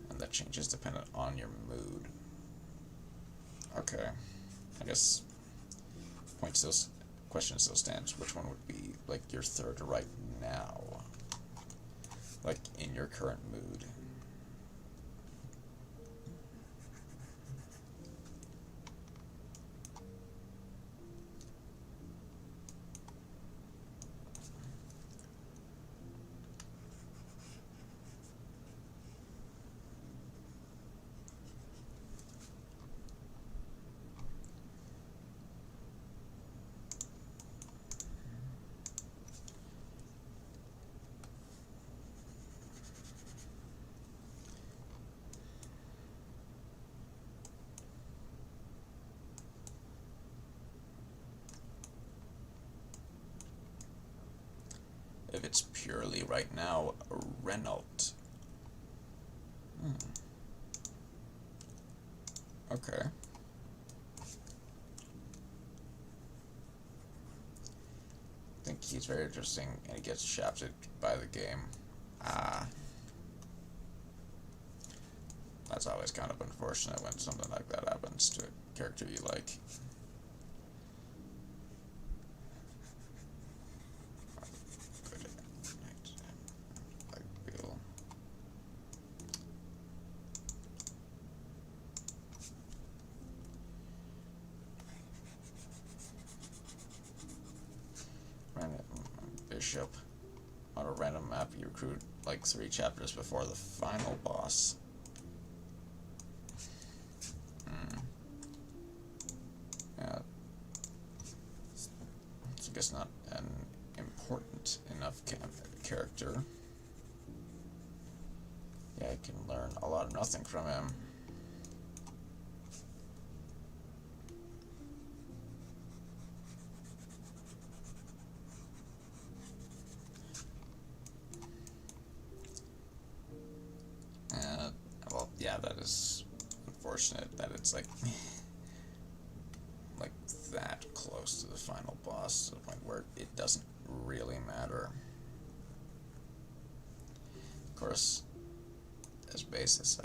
And that changes dependent on your mood. Okay. I guess question still stands. Which one would be like your third right now? Like in your current mood. If it's purely right now, Renault. Okay. I think he's very interesting, and he gets shafted by the game. That's always kind of unfortunate when something like that happens to a character you like. Bishop. On a random map, you recruit like 3 chapters before the final boss. Yeah. It's I guess not an important enough character. Yeah, I can learn a lot of nothing from him. Well, yeah, that is unfortunate that it's like that close to the final boss to the point where it doesn't really matter. Of course, as base as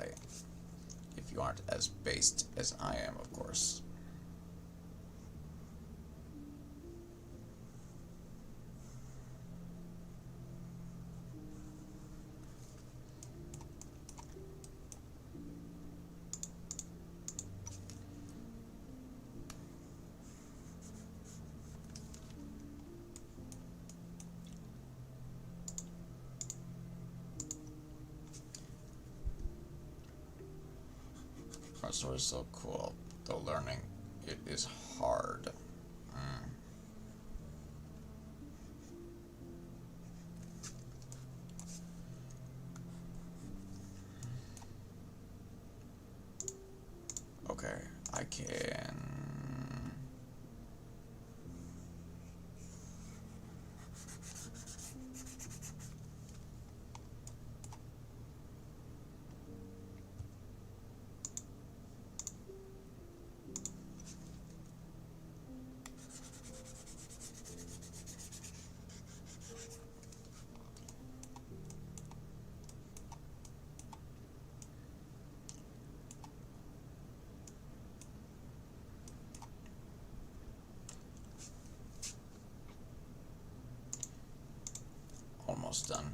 if you aren't as based as I am, of course. Our story is so cool, though learning it is hard. Okay, I can... Almost done.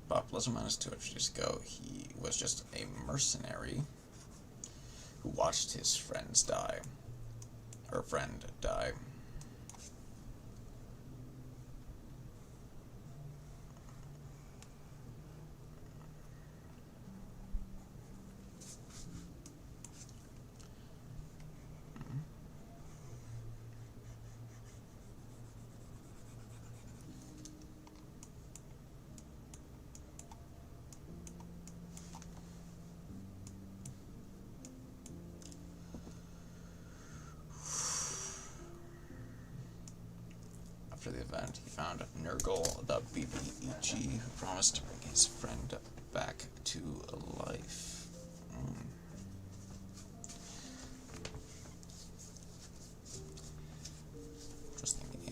About plus or minus 2 years ago, he was just a mercenary who watched his friends die. Her friend die. After the event, he found Nurgle, the BBEG, who promised to bring his friend back to life. Interesting.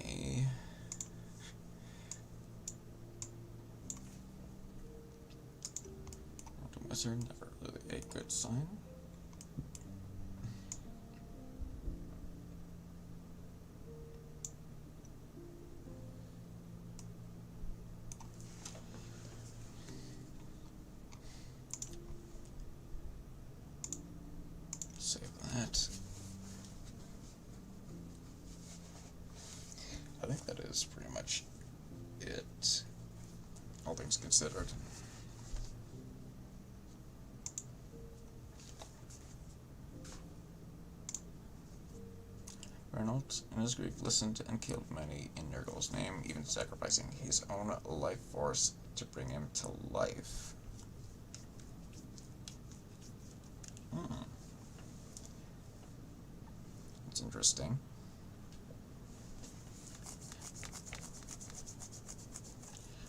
are never really a good sign. Save that. I think that is pretty much it, all things considered. Reynolds, in his grief, listened and killed many in Nurgle's name, even sacrificing his own life force to bring him to life. That's interesting.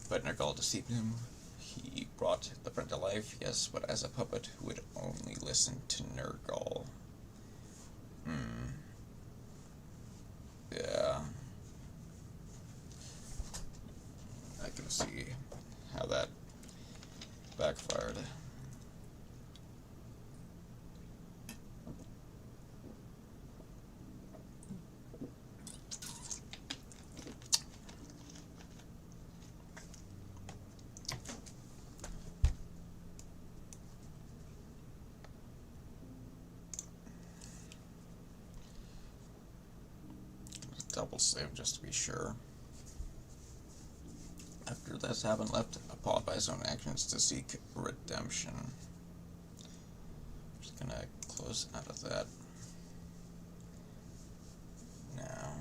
But Nurgle deceived him. He brought the friend to life, yes, but as a puppet who would only listen to Nurgle. Yeah. I can see how that backfired. Double save just to be sure. After this happened, left appalled by his own actions to seek redemption. I'm just gonna close out of that now.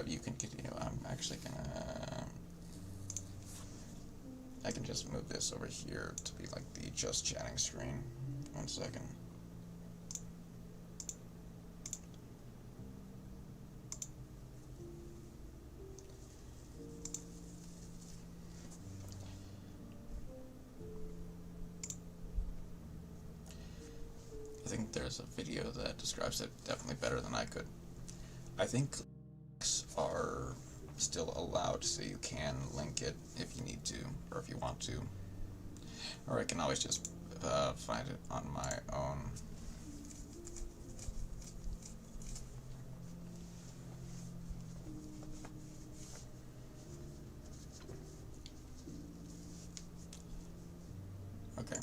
You can continue. I'm actually gonna... I can just move this over here to be like the just chatting screen. 1 second. I think there's a video that describes it definitely better than I could. I think are still allowed, so you can link it if you need to, or if you want to. Or I can always just find it on my own. Okay.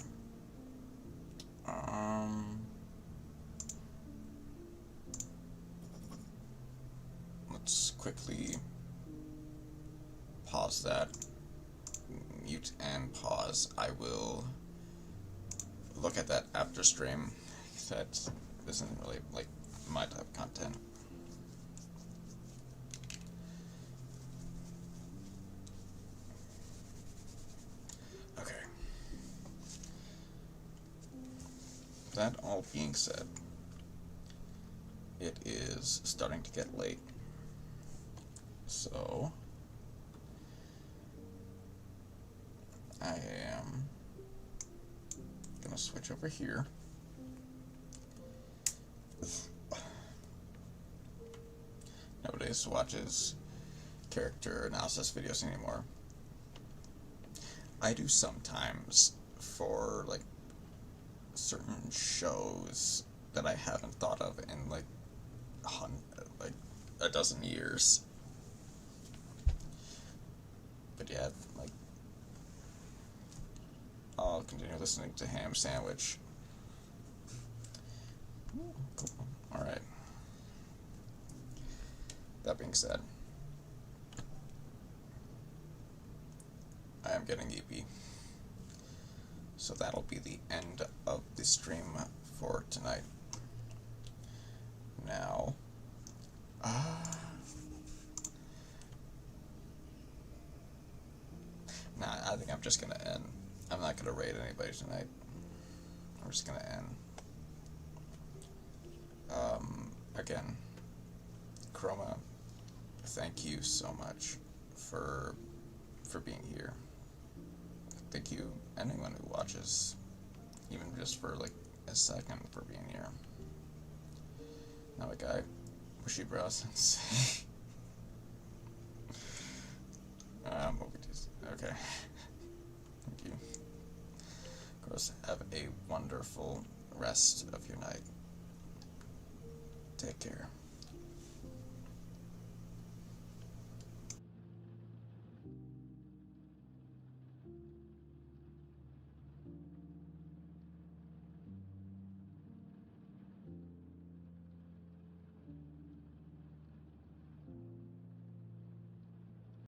Let's quickly pause that, mute and pause. I will look at that after stream. That isn't really like my type of content. Okay. That all being said, it is starting to get late. So I am gonna switch over here. Nobody watches character analysis videos anymore. I do sometimes for like certain shows that I haven't thought of in like a dozen years. But yeah, like, I'll continue listening to Ham Sandwich. Ooh, cool. Alright. That being said, I am getting EP. So that'll be the end of the stream for tonight. Now, I think I'm just gonna end. I'm not gonna raid anybody tonight. I'm just gonna end. Again, Chroma, thank you so much for for being here. Thank you, anyone who watches, even just for like a second, for being here. Now, like, I wishy brows. Okay. Thank you. Of course, have a wonderful rest of your night. Take care.